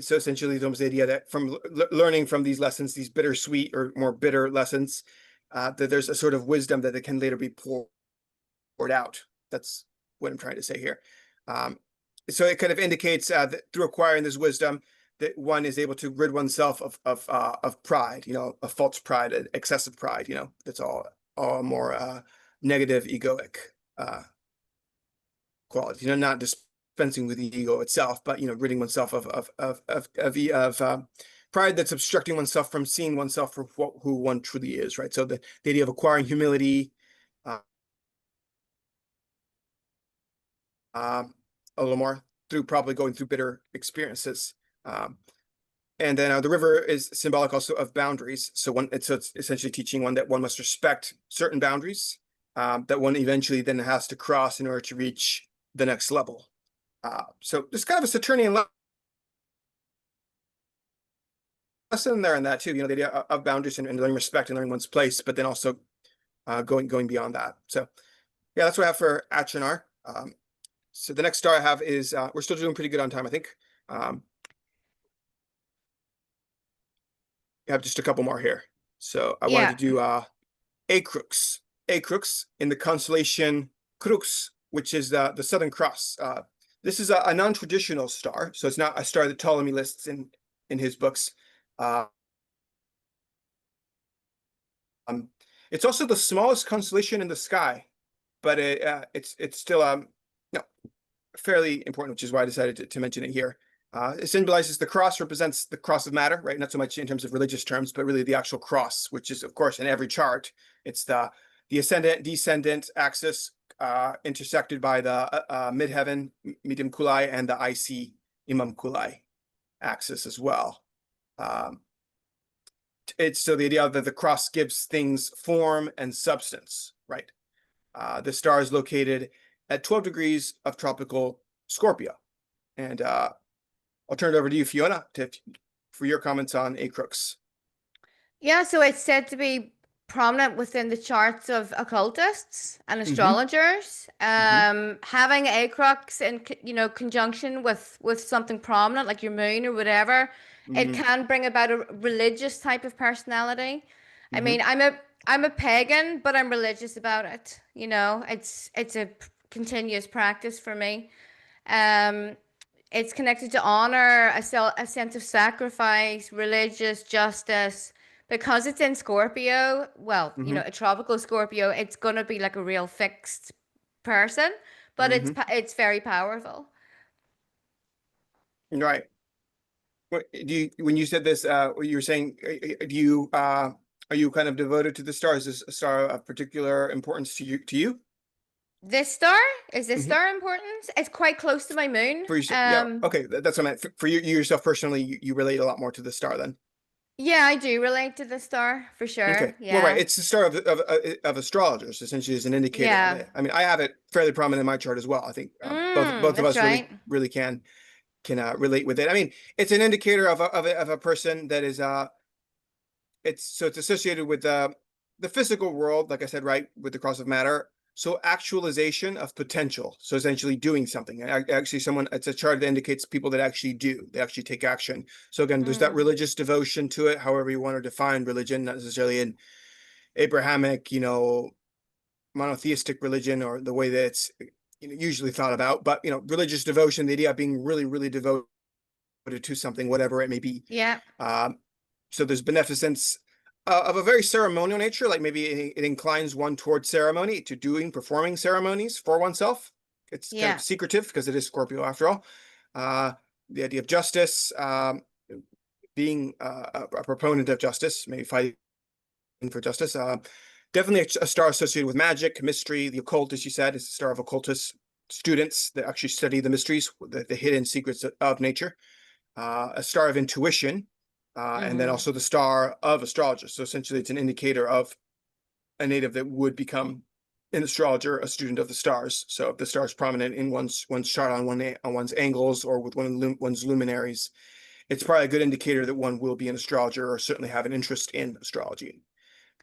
So essentially, it's almost the idea that from learning from these lessons, these bittersweet or more bitter lessons, that there's a sort of wisdom that it can later be poured out. That's what I'm trying to say here. So it kind of indicates that through acquiring this wisdom, that one is able to rid oneself of pride, of false pride, excessive pride. That's all more negative egoic qualities. Not dispensing with the ego itself, but ridding oneself of pride that's obstructing oneself from seeing oneself for who one truly is. Right. So the idea of acquiring humility, a little more through probably going through bitter experiences. And then the river is symbolic also of boundaries. So it's essentially teaching one that one must respect certain boundaries that one eventually then has to cross in order to reach the next level. So there's kind of a Saturnian lesson there in that too. The idea of boundaries and learning respect and learning one's place, but then also going beyond that. So yeah, that's what I have for Achenar. So the next star I have is we're still doing pretty good on time, I think. I have just a couple more here. So I wanted to do Acrux. Acrux in the constellation Crux, which is the Southern Cross. This is a non-traditional star, so it's not a star that Ptolemy lists in his books. It's also the smallest constellation in the sky, but it's still fairly important, which is why I decided to mention it here. It symbolizes the cross, represents the cross of matter, right? Not so much in terms of religious terms, but really the actual cross, which is, of course, in every chart. It's the ascendant descendant axis intersected by the midheaven medium culi and the IC imam culi axis as well. It's so the idea that the cross gives things form and substance, right? The star is located at 12 degrees of tropical Scorpio. And I'll turn it over to you, Fiona, for your comments on Acrux. Yeah, so it's said to be prominent within the charts of occultists and astrologers. Having Acrux in conjunction with something prominent like your moon or whatever, it can bring about a religious type of personality. I mean, I'm a pagan, but I'm religious about it. It's a continuous practice for me. It's connected to honor, a sense of sacrifice, religious justice. Because it's in Scorpio, well, a tropical Scorpio, it's gonna be like a real fixed person, but it's very powerful. Right. When you said this, you were saying, are you kind of devoted to the star? Is this a star of particular importance to you? This star? Is this star important? It's quite close to my moon. For yourself, yeah. Okay, that's what I meant. For you yourself personally, you relate a lot more to the star then. Yeah, I do relate to the star for sure. Okay. Yeah. Well, right. It's the star of astrologers, essentially, as an indicator. Yeah. I mean, I have it fairly prominent in my chart as well. I think both of us right. really can relate with it. I mean, it's an indicator of a person that is it's associated with the physical world, like I said, right, with the cross of matter. So actualization of potential. So essentially doing something. Actually, it's a chart that indicates people that actually do. They actually take action. So again, there's that Mm. religious devotion to it, however you want to define religion, not necessarily an Abrahamic, monotheistic religion or the way that it's usually thought about, but religious devotion, the idea of being really, really devoted to something, whatever it may be. Yeah. Um, so there's beneficence of a very ceremonial nature, like maybe it inclines one towards ceremony, to performing ceremonies for oneself. It's kind of Yeah. secretive because it is Scorpio after all. The idea of justice, being a proponent of justice, maybe fighting for justice. Definitely a star associated with magic, mystery, the occult, as you said, is the star of occultist students that actually study the mysteries, the hidden secrets of nature. A star of intuition, and then Mm-hmm. also the star of astrologers. So essentially, it's an indicator of a native that would become an astrologer, a student of the stars. So if the star is prominent in one's chart on one's angles or with one's luminaries, it's probably a good indicator that one will be an astrologer or certainly have an interest in astrology.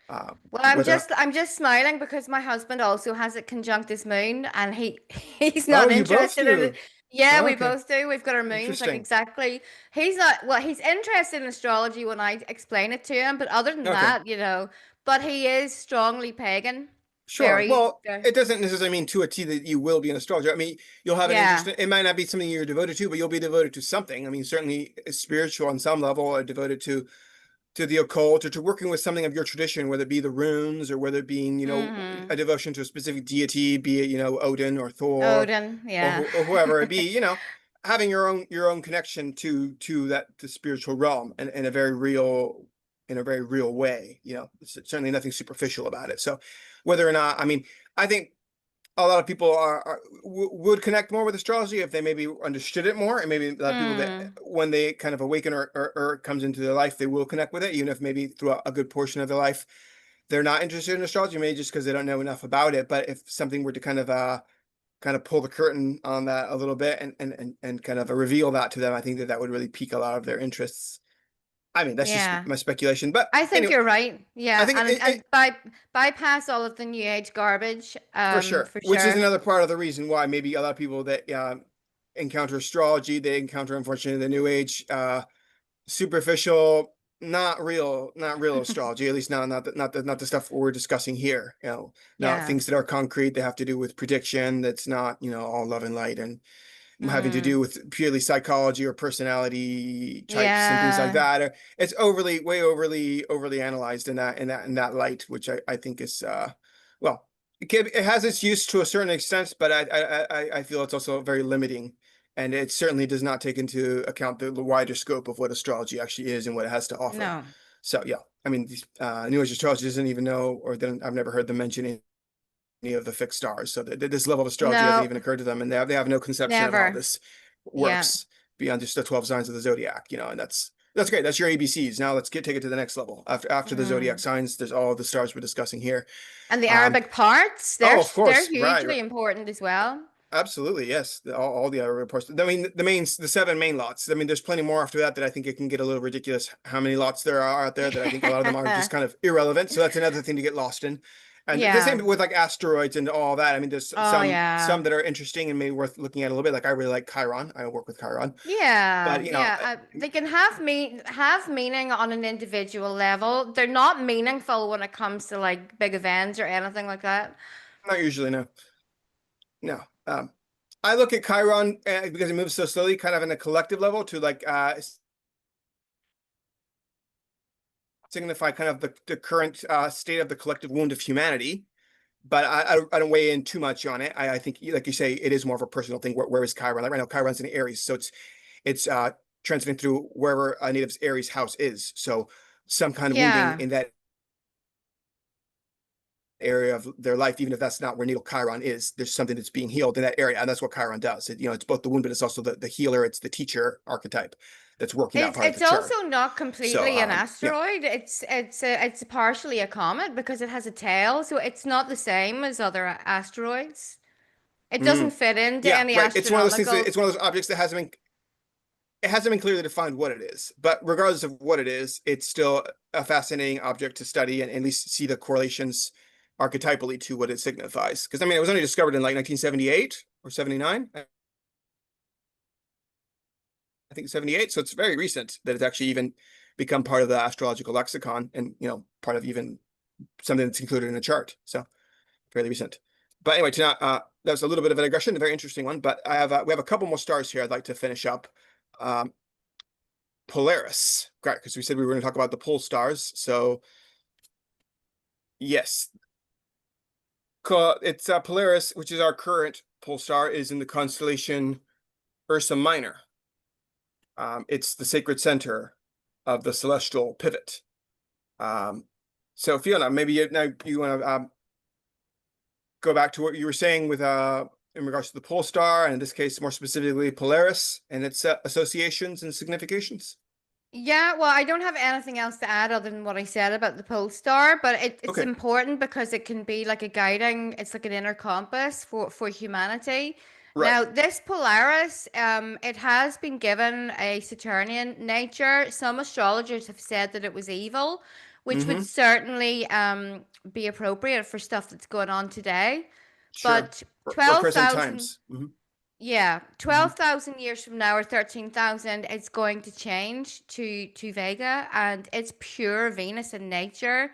Uh, Well, whether I'm just smiling because my husband also has it conjunct his moon, and he's Oh, not you both interested in it. do. Yeah, Oh, we okay, both do. We've got our moons like interesting. exactly. He's not, well, he's interested in astrology when I explain it to him, but other than Okay, that, but he is strongly pagan. sure. Very, Well, it doesn't necessarily mean to a T that you will be an astrologer. I mean, you'll have an interest. yeah. It might not be something you're devoted to, but you'll be devoted to something. I mean, certainly spiritual on some level, or devoted to the occult or to working with something of your tradition, whether it be the runes or whether it being, Mm-hmm. a devotion to a specific deity, be it, Odin or Thor Odin, or, yeah. or whoever it be, having your own connection to the spiritual realm and in a very real way, it's certainly nothing superficial about it. So whether or not, I mean, I think a lot of people would connect more with astrology if they maybe understood it more, and maybe a lot of people that Mm, when they kind of awaken or it comes into their life, they will connect with it, even if maybe throughout a good portion of their life they're not interested in astrology, maybe just because they don't know enough about it. But if something were to kind of pull the curtain on that a little bit and kind of reveal that to them, I think that would really pique a lot of their interests. I mean, that's just yeah. my speculation, but I think anyway, you're right. I Yeah, think and bypass all of the new age garbage, for sure, for which is sure. another part of the reason why maybe a lot of people that encounter astrology, they encounter, unfortunately, the new age, superficial, not real astrology, at least not the stuff we're discussing here. Not Yeah. things that are concrete, that have to do with prediction, that's not, all love and light and having to Mm, do with purely psychology or personality types and things like yeah. that. It's overly analyzed in that light, which I think is well, it has its use to a certain extent, but I feel it's also very limiting, and it certainly does not take into account the wider scope of what astrology actually is and what it has to offer. No. So yeah, I mean, these New Age astrology doesn't even know, or I've never heard them mention any of the fixed stars. So this level of astrology hasn't No, even occurred to them, and they have no conception of how never. this Yeah. works beyond just the 12 signs of the zodiac. And that's great. That's your ABCs. Now let's take it to the next level. After the zodiac Mm. signs, there's all the stars we're discussing here. And the Um, Arabic parts, oh, of they're course, right, hugely important as well. absolutely, yes. All the other reports. I mean, the seven main lots. I mean, there's plenty more after that I think it can get a little ridiculous how many lots there are out there, that I think a lot of them are just kind of irrelevant. So that's another thing to get lost in. And the same Yeah. with like asteroids and all that. I mean, there's Oh some yeah. that are interesting and maybe worth looking at a little bit. Like I really like Chiron. I work with Chiron, Yeah, but yeah. They can have meaning on an individual level. They're not meaningful when it comes to like big events or anything like that. not usually, no. No. I look at Chiron because it moves so slowly, kind of in a collective level, to like signify kind of the current state of the collective wound of humanity. But I don't weigh in too much on it. I think, like you say, it is more of a personal thing. Where is Chiron? Like right now, Chiron's in Aries, so it's transiting through wherever a native's Aries house is. So some kind of wounding Yeah. in that area of their life, even if that's not where natal Chiron is, there's something that's being healed in that area, and that's what Chiron does. It's both the wound, but it's also the healer. It's the teacher archetype that's working that part of the It's chart. also not So completely an yeah. asteroid. It's partially a comet because it has a tail, so it's not the same as other asteroids. It doesn't Mm. fit into Yeah, any right. It's one of those things that astronomical. it's one of those objects that hasn't been clearly defined what it is. But regardless of what it is, it's still a fascinating object to study and at least see the correlations archetypally to what it signifies. Because I mean, it was only discovered in like 1978 or 79. I think 78. So it's very recent that it's actually even become part of the astrological lexicon and, part of even something that's included in a chart. So fairly recent. But anyway, tonight, that was a little bit of a digression, a very interesting one. But we have a couple more stars here I'd like to finish up. Polaris, great, because we said we were going to talk about the pole stars. So yes, it's Polaris, which is our current pole star, is in the constellation Ursa Minor. It's the sacred center of the celestial pivot. So Fiona, maybe you want to go back to what you were saying with in regards to the pole star, and in this case, more specifically Polaris and its associations and significations. Yeah, well, I don't have anything else to add other than what I said about the pole star, but it's Okay. important because it can be like a guiding, it's like an inner compass for humanity. Right. Now, this Polaris, it has been given a Saturnian nature. Some astrologers have said that it was evil, which would Mm-hmm. certainly be appropriate for stuff that's going on today. Sure. But For present 12,000 times. Mm-hmm. yeah, Mm-hmm. 12,000 years from now or 13,000, it's going to change to Vega and it's pure Venus in nature.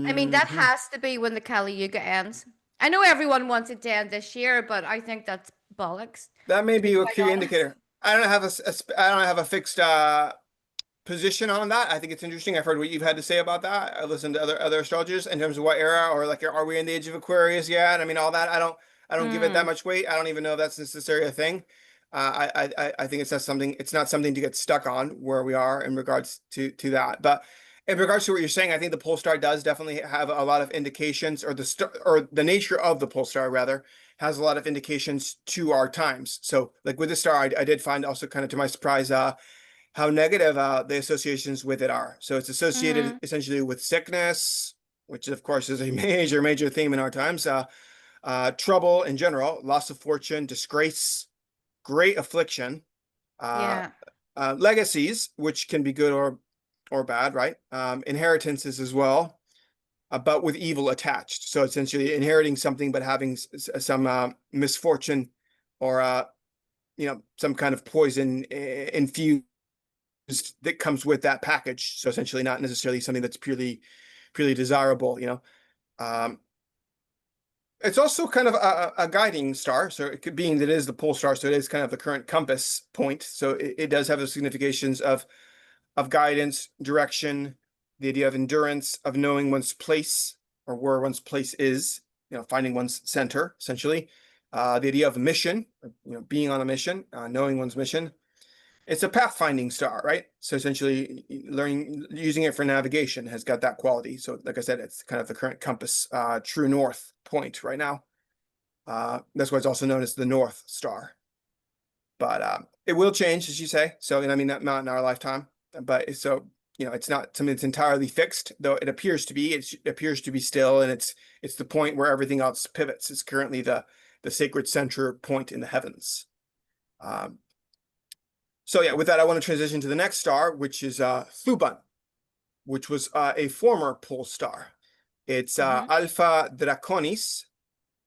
I mean, that Mm-hmm. has to be when the Kali Yuga ends. I know everyone wants it to end this year, but I think that's bollocks, That may to be be a quite key honest. indicator. I don't have a fixed position on that. I think it's interesting. I've heard what you've had to say about that. I listened to other astrologers in terms of what era, or like, are we in the age of Aquarius yet? I mean, all that. I don't give it that Mm, much weight. I don't even know if that's necessarily a thing. I think it's not something. It's not something to get stuck on where we are in regards to that. But in regards to what you're saying, I think the pole star does definitely have a lot of indications, or the star, or the nature of the pole star rather, has a lot of indications to our times. So, like with the star, I did find also kind of to my surprise, how negative the associations with it are. So it's associated mm, essentially with sickness, which of course is a major theme in our times. Trouble in general, loss of fortune, disgrace, great affliction, uh, yeah, legacies, which can be good or bad, right? Inheritances as well, but with evil attached. So essentially inheriting something but having some misfortune, or some kind of poison infused that comes with that package. So essentially not necessarily something that's purely desirable. Um, it's also kind of a guiding star. So it could, being that it is the pole star, so it is kind of the current compass point. So it does have the significations of guidance, direction, the idea of endurance, of knowing one's place or where one's place is, finding one's center, essentially. The idea of mission, being on a mission, knowing one's mission. It's a pathfinding star, right? So essentially using it for navigation has got that quality. So like I said, it's kind of the current compass, true north point right now. That's why it's also known as the North Star. But it will change, as you say. So, I mean, not in our lifetime, but so, it's not something that's entirely fixed, though it appears to be. It appears to be still, and it's the point where everything else pivots. It's currently the sacred center point in the heavens. Um, So yeah, with that, I want to transition to the next star, which is Thuban, which was a former pole star. It's hmm Alpha Draconis,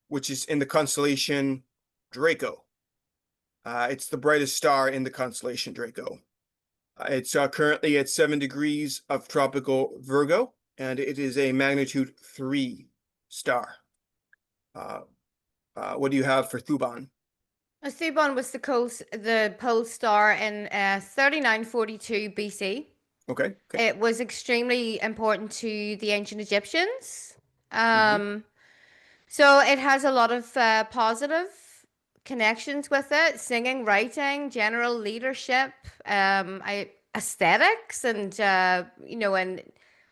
which is in the constellation Draco. It's the brightest star in the constellation Draco. It's currently at 7 degrees of tropical Virgo, and it is a magnitude 3 star. Uh, what do you have for Thuban? Thuban was the pole star in 3942 BC. Okay, okay. It was extremely important to the ancient Egyptians. Mm-hmm, Um, so it has a lot of positive connections with it, singing, writing, general leadership, aesthetics, and and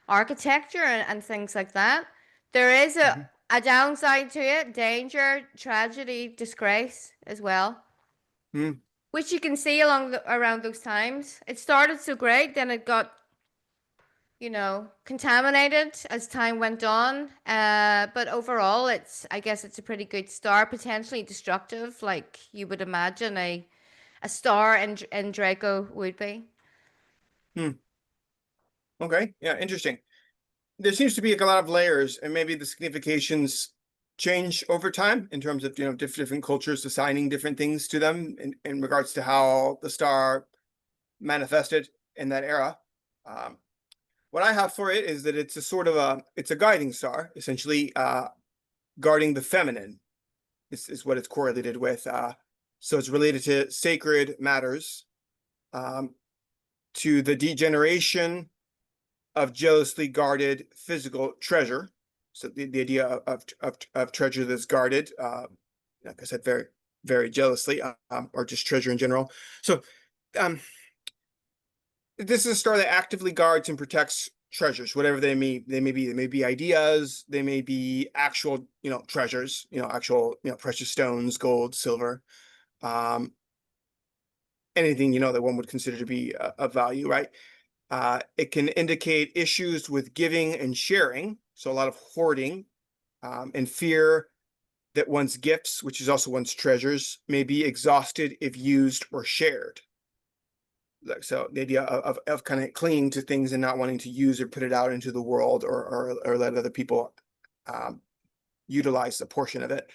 architecture and things like that. There is mm-hmm, a downside to it, danger, tragedy, disgrace as well, mm-hmm. which you can see around those times. It started so great, then it got contaminated as time went on. But overall, I guess it's a pretty good star, potentially destructive, like you would imagine a star in Draco would be. Hmm. Okay, yeah, interesting. there seems to be like a lot of layers, and maybe the significations change over time in terms of different cultures assigning different things to them in regards to how the star manifested in that era. Um, what I have for it is that it's a sort of it's a guiding star, essentially guarding the feminine is what it's correlated with. So it's related to sacred matters, to the degeneration of jealously guarded physical treasure. So the idea of treasure that's guarded, like I said, very, very jealously, or just treasure in general. So um, this is a star that actively guards and protects treasures, whatever they may be. They may be ideas, they may be actual, treasures, actual, precious stones, gold, silver, um, anything, that one would consider to be of value, right? It can indicate issues with giving and sharing. So a lot of hoarding, and fear that one's gifts, which is also one's treasures, may be exhausted if used or shared. Like, so the idea of kind of clinging to things and not wanting to use or put it out into the world, or let other people utilize a portion of it.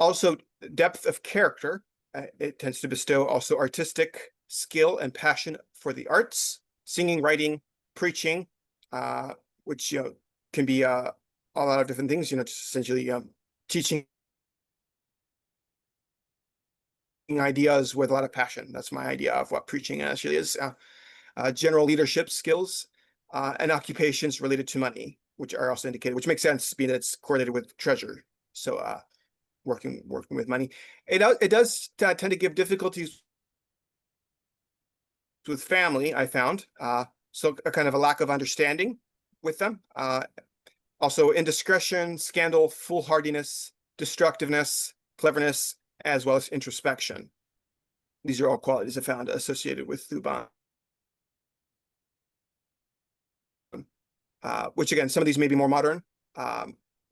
Also, depth of character. It tends to bestow also artistic skill and passion for the arts, singing, writing, preaching, which can be a lot of different things. Just essentially teaching ideas with a lot of passion. That's my idea of what preaching actually is. General leadership skills, and occupations related to money, which are also indicated, which makes sense being that it's correlated with treasure. So working with money. It does tend to give difficulties with family, I found. So a kind of a lack of understanding with them. Also indiscretion, scandal, foolhardiness, destructiveness, cleverness, as well as introspection. These are all qualities I found associated with Thuban. Which again, some of these may be more modern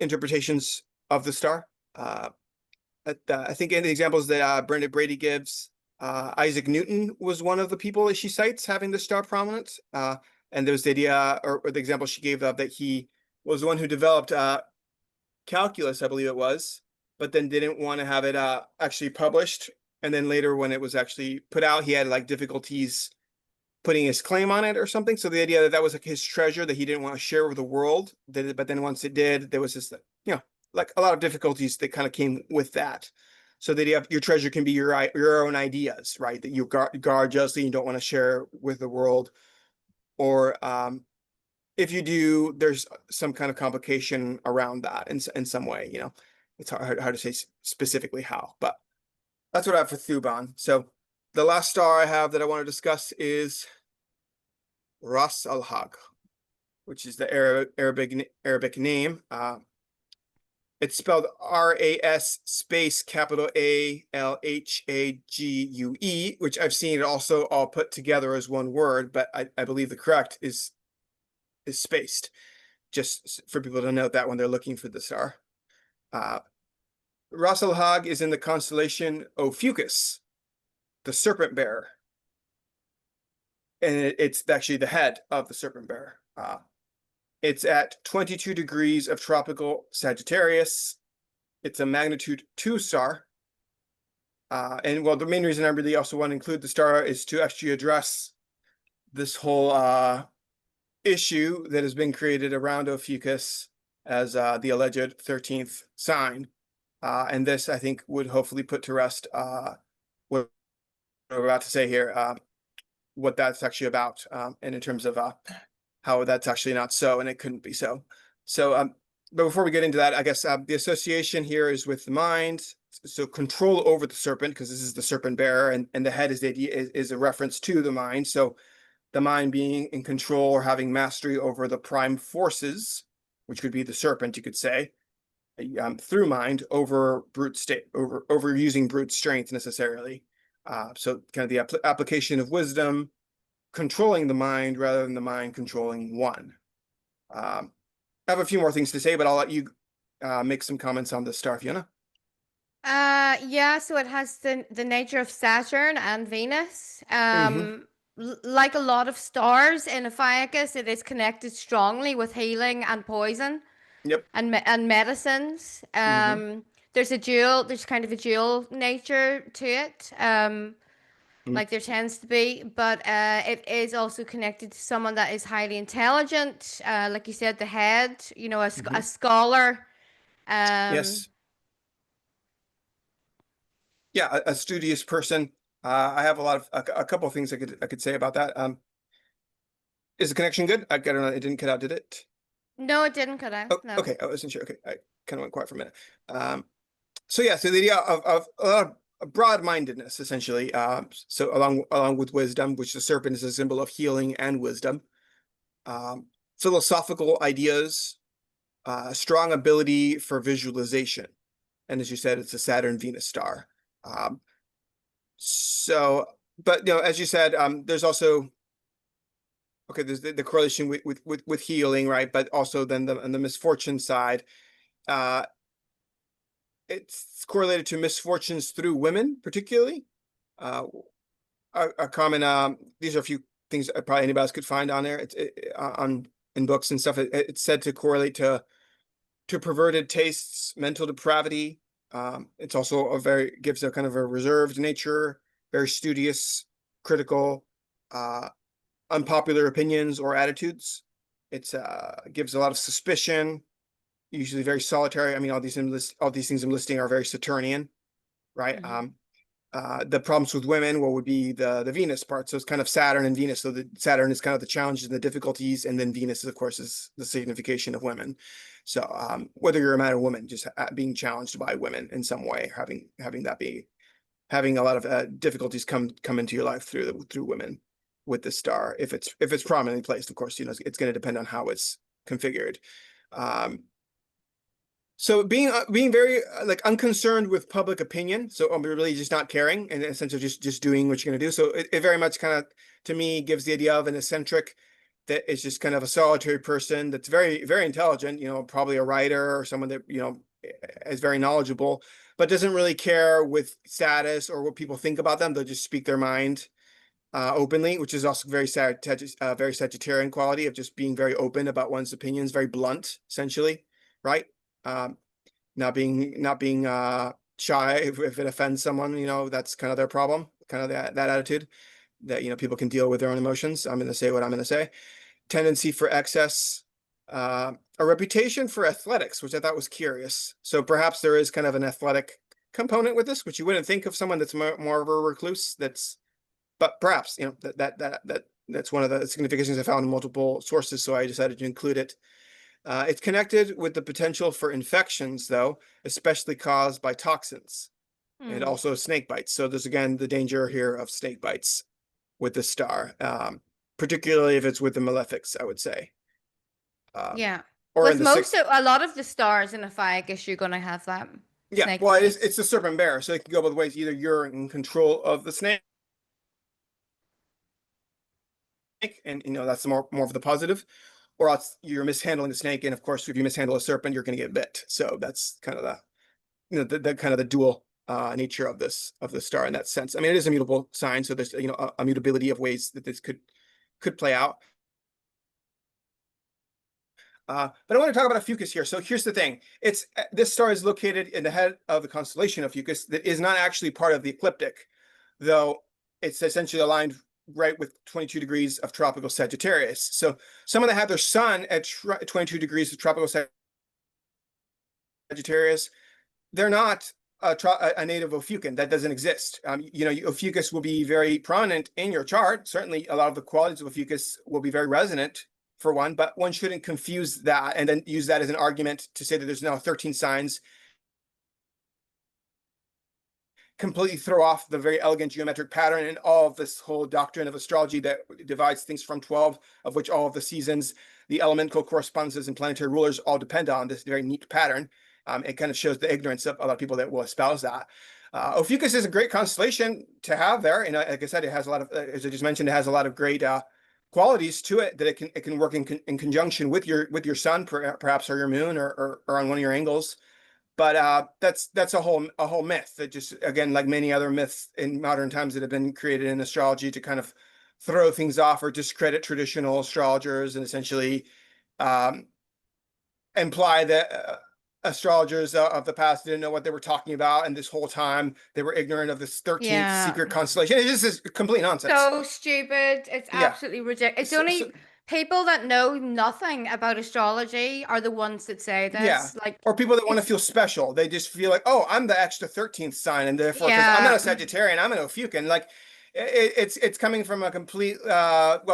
interpretations of the star. I think in the examples that Brenda Brady gives, Isaac Newton was one of the people that she cites having the star prominence. And there's the idea, or the example she gave of that he was the one who developed calculus, I believe it was, but then didn't want to have it actually published. And then later when it was actually put out, he had like difficulties putting his claim on it or something. So the idea that that was like his treasure that he didn't want to share with the world, but then once it did, there was this, like a lot of difficulties that kind of came with that. So that your treasure can be your own ideas, right? That you guard jealously, you don't want to share with the world. Or if you do, there's some kind of complication around that in some way. It's hard to say specifically how, but that's what I have for Thuban. So the last star I have that I want to discuss is Ras Al Hag, which is the Arabic name. It's spelled RAS space capital ALHAGUE, which I've seen it also all put together as one word, but I believe the correct is spaced, just for people to note that when they're looking for the star. Ras Al Hag is in the constellation Ophiuchus, the serpent bearer. And it's actually the head of the serpent bearer. It's at 22 degrees of tropical Sagittarius. It's a magnitude 2 star. And well, the main reason I really also want to include the star is to actually address this whole issue that has been created around Ophiuchus as the alleged 13th sign. And this, I think, would hopefully put to rest what we're about to say here, what that's actually about, and in terms of how that's actually not so, and it couldn't be so. So, but before we get into that, I guess the association here is with the mind. So control over the serpent, because this is the serpent bearer, and the head is the idea is a reference to the mind. So the mind being in control or having mastery over the prime forces, which would be the serpent, you could say, through mind over brute state, over using brute strength necessarily. So kind of the application of wisdom, controlling the mind rather than the mind controlling one. I have a few more things to say, but I'll let you make some comments on this star, Fiona. Yeah, so it has the nature of Saturn and Venus. Mhm. like a lot of stars in Ophiuchus, it is connected strongly with healing and poison Yep. and medicines. Hmm. There's kind of a dual nature to it. Like there tends to be, but it is also connected to someone that is highly intelligent. Like you said, the head, a Hmm. scholar. Um, Yes. Yeah, a studious person. I have a couple of things I could say about that. Is the connection good? I don't know. It didn't cut out, did it? no, it didn't cut out. Oh, No. okay. I wasn't sure. Okay, I kind of went quiet for a minute. Um, so yeah, so the idea of a lot of broad-mindedness, essentially. So along with wisdom, which the serpent is a symbol of healing and wisdom. Um, Philosophical ideas, strong ability for visualization, and as you said, it's a Saturn-Venus star. Um, so, but as you said, there's also okay, there's the correlation with healing, right? But also then on the misfortune side, uh, it's correlated to misfortunes through women, particularly. Uh, a common these are a few things that probably anybody else could find on there. On in books and stuff. It's said to correlate to perverted tastes, mental depravity. It's also gives a kind of a reserved nature, very studious, critical, uh, unpopular opinions or attitudes. It's gives a lot of suspicion, usually very solitary. I mean, all these things I'm listing are very Saturnian, right? Hmm. The problems with women, what would be the Venus part? So it's kind of Saturn and Venus. So the Saturn is kind of the challenges and the difficulties, and then Venus, of course, is the signification of women. So whether you're a man or woman, just being challenged by women in some way, having that be having a lot of difficulties come into your life through women with the star. If it's prominently placed, of course, it's going to depend on how it's configured. Um, so being very like unconcerned with public opinion, so really just not caring, and in a sense of just doing what you're going to do. So it very much kind of to me gives the idea of an eccentric that is just kind of a solitary person that's very very intelligent, probably a writer or someone that is very knowledgeable, but doesn't really care with status or what people think about them. They'll just speak their mind openly, which is also very very Sagittarian quality of just being very open about one's opinions, very blunt, essentially, right? Um, not being shy if it offends someone, that's kind of their problem, kind of that attitude that people can deal with their own emotions. I'm going to say what I'm going to say. Tendency for excess, a reputation for athletics, which I thought was curious. So perhaps there is kind of an athletic component with this, which you wouldn't think of someone that's more of a recluse. But perhaps that's one of the significations I found in multiple sources, so I decided to include it. It's connected with the potential for infections, though, especially caused by toxins and Hmm. also snake bites. So there's again the danger here of snake bites with the star, particularly if it's with the malefics, I would say, uh, Yeah. or in With the sixth. a lot of the stars in Ophiuchus, you're gonna have that Yeah, snake well, bites. it's the serpent bearer, so it can go both ways. Either you're in control of the snake, and that's more of the positive, or else you're mishandling the snake. And of course, if you mishandle a serpent, you're going to get bit. So that's kind of the kind of the dual nature of the star in that sense. I mean, it is a mutable sign, so there's a mutability of ways that this could play out. But I want to talk about Ophiuchus here. So here's the thing: it's this star is located in the head of the constellation of Ophiuchus that is not actually part of the ecliptic, though it's essentially aligned right with 22 degrees of tropical Sagittarius. So someone that had their sun at 22 degrees of tropical Sagittarius, they're not a native Ophiucan. That doesn't exist. Ophiuchus will be very prominent in your chart. Certainly, a lot of the qualities of Ophiuchus will be very resonant for one, but one shouldn't confuse that and then use that as an argument to say that there's now 13 signs, completely throw off the very elegant geometric pattern and all of this whole doctrine of astrology that divides things from 12, of which all of the seasons, the elemental correspondences, and planetary rulers all depend on this very neat pattern. It kind of shows the ignorance of a lot of people that will espouse that. Ophiuchus is a great constellation to have there. And like I said, it has a lot of, as I just mentioned, it has a lot of great qualities to it that it can work in conjunction with your sun, perhaps, or your moon, or on one of your angles. But that's a whole myth that just, again, like many other myths in modern times that have been created in astrology to kind of throw things off or discredit traditional astrologers and essentially imply that astrologers of the past didn't know what they were talking about, and this whole time they were ignorant of this 13th Yeah. secret constellation. It just is complete nonsense. So stupid. It's Yeah. absolutely ridiculous. It's So- only so- people that know nothing about astrology are the ones that say Yeah. this. Like, Or people that want to it's- feel special. They just feel like, oh, I'm the extra 13th sign, and therefore, because I'm not yeah. a Sagittarian, I'm an Ophiucan. Like, it's coming from a complete,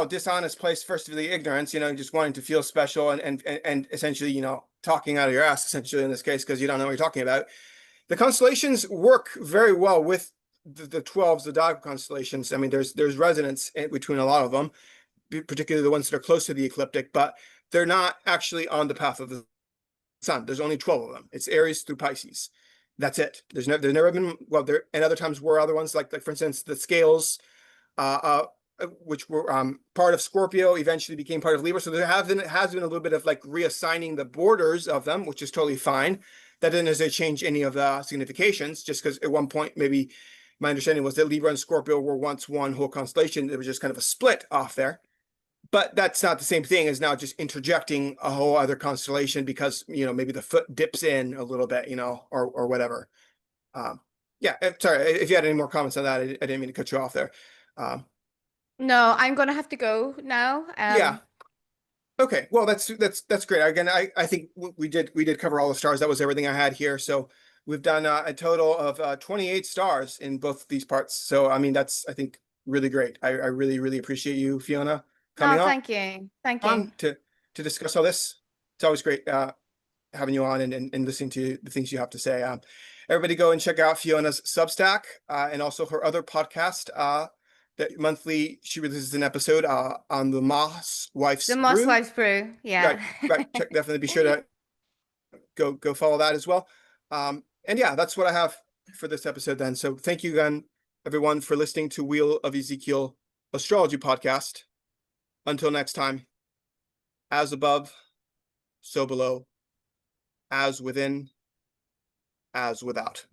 dishonest place. First of the ignorance, just wanting to feel special and essentially, talking out of your ass, essentially in this case, because you don't know what you're talking about. The constellations work very well with the 12s, the dog constellations. I mean, there's resonance between a lot of them, particularly the ones that are close to the ecliptic, but they're not actually on the path of the sun. There's only 12 of them. It's Aries through Pisces. That's it. There's never been, well, there, and other times were other ones, like for instance, the scales, which were part of Scorpio, eventually became part of Libra. So there has been a little bit of like reassigning the borders of them, which is totally fine. That didn't necessarily change any of the significations, just because at one point, maybe my understanding was that Libra and Scorpio were once one whole constellation. There was just kind of a split off there. But that's not the same thing as now just interjecting a whole other constellation because, maybe the foot dips in a little bit, or whatever. Yeah, sorry, if you had any more comments on that, I didn't mean to cut you off there. No, I'm gonna have to go now. Yeah. Okay, well, that's great. Again, I think we did cover all the stars. That was everything I had here. So we've done a total of 28 stars in both of these parts. So I mean, that's, I think, really great. I really, really appreciate you, Fiona, coming No, on thank you. Thank you. to discuss all this. It's always great having you on and listening to the things you have to say. Everybody go and check out Fiona's Substack and also her other podcast. That monthly she releases an episode on the Moss Wife's The Moss Brew. Wife's Brew. Yeah. Right. Definitely be sure to go follow that as well. And yeah, that's what I have for this episode then. So thank you again, everyone, for listening to Wheel of Ezekiel Astrology Podcast. Until next time, as above, so below, as within, as without.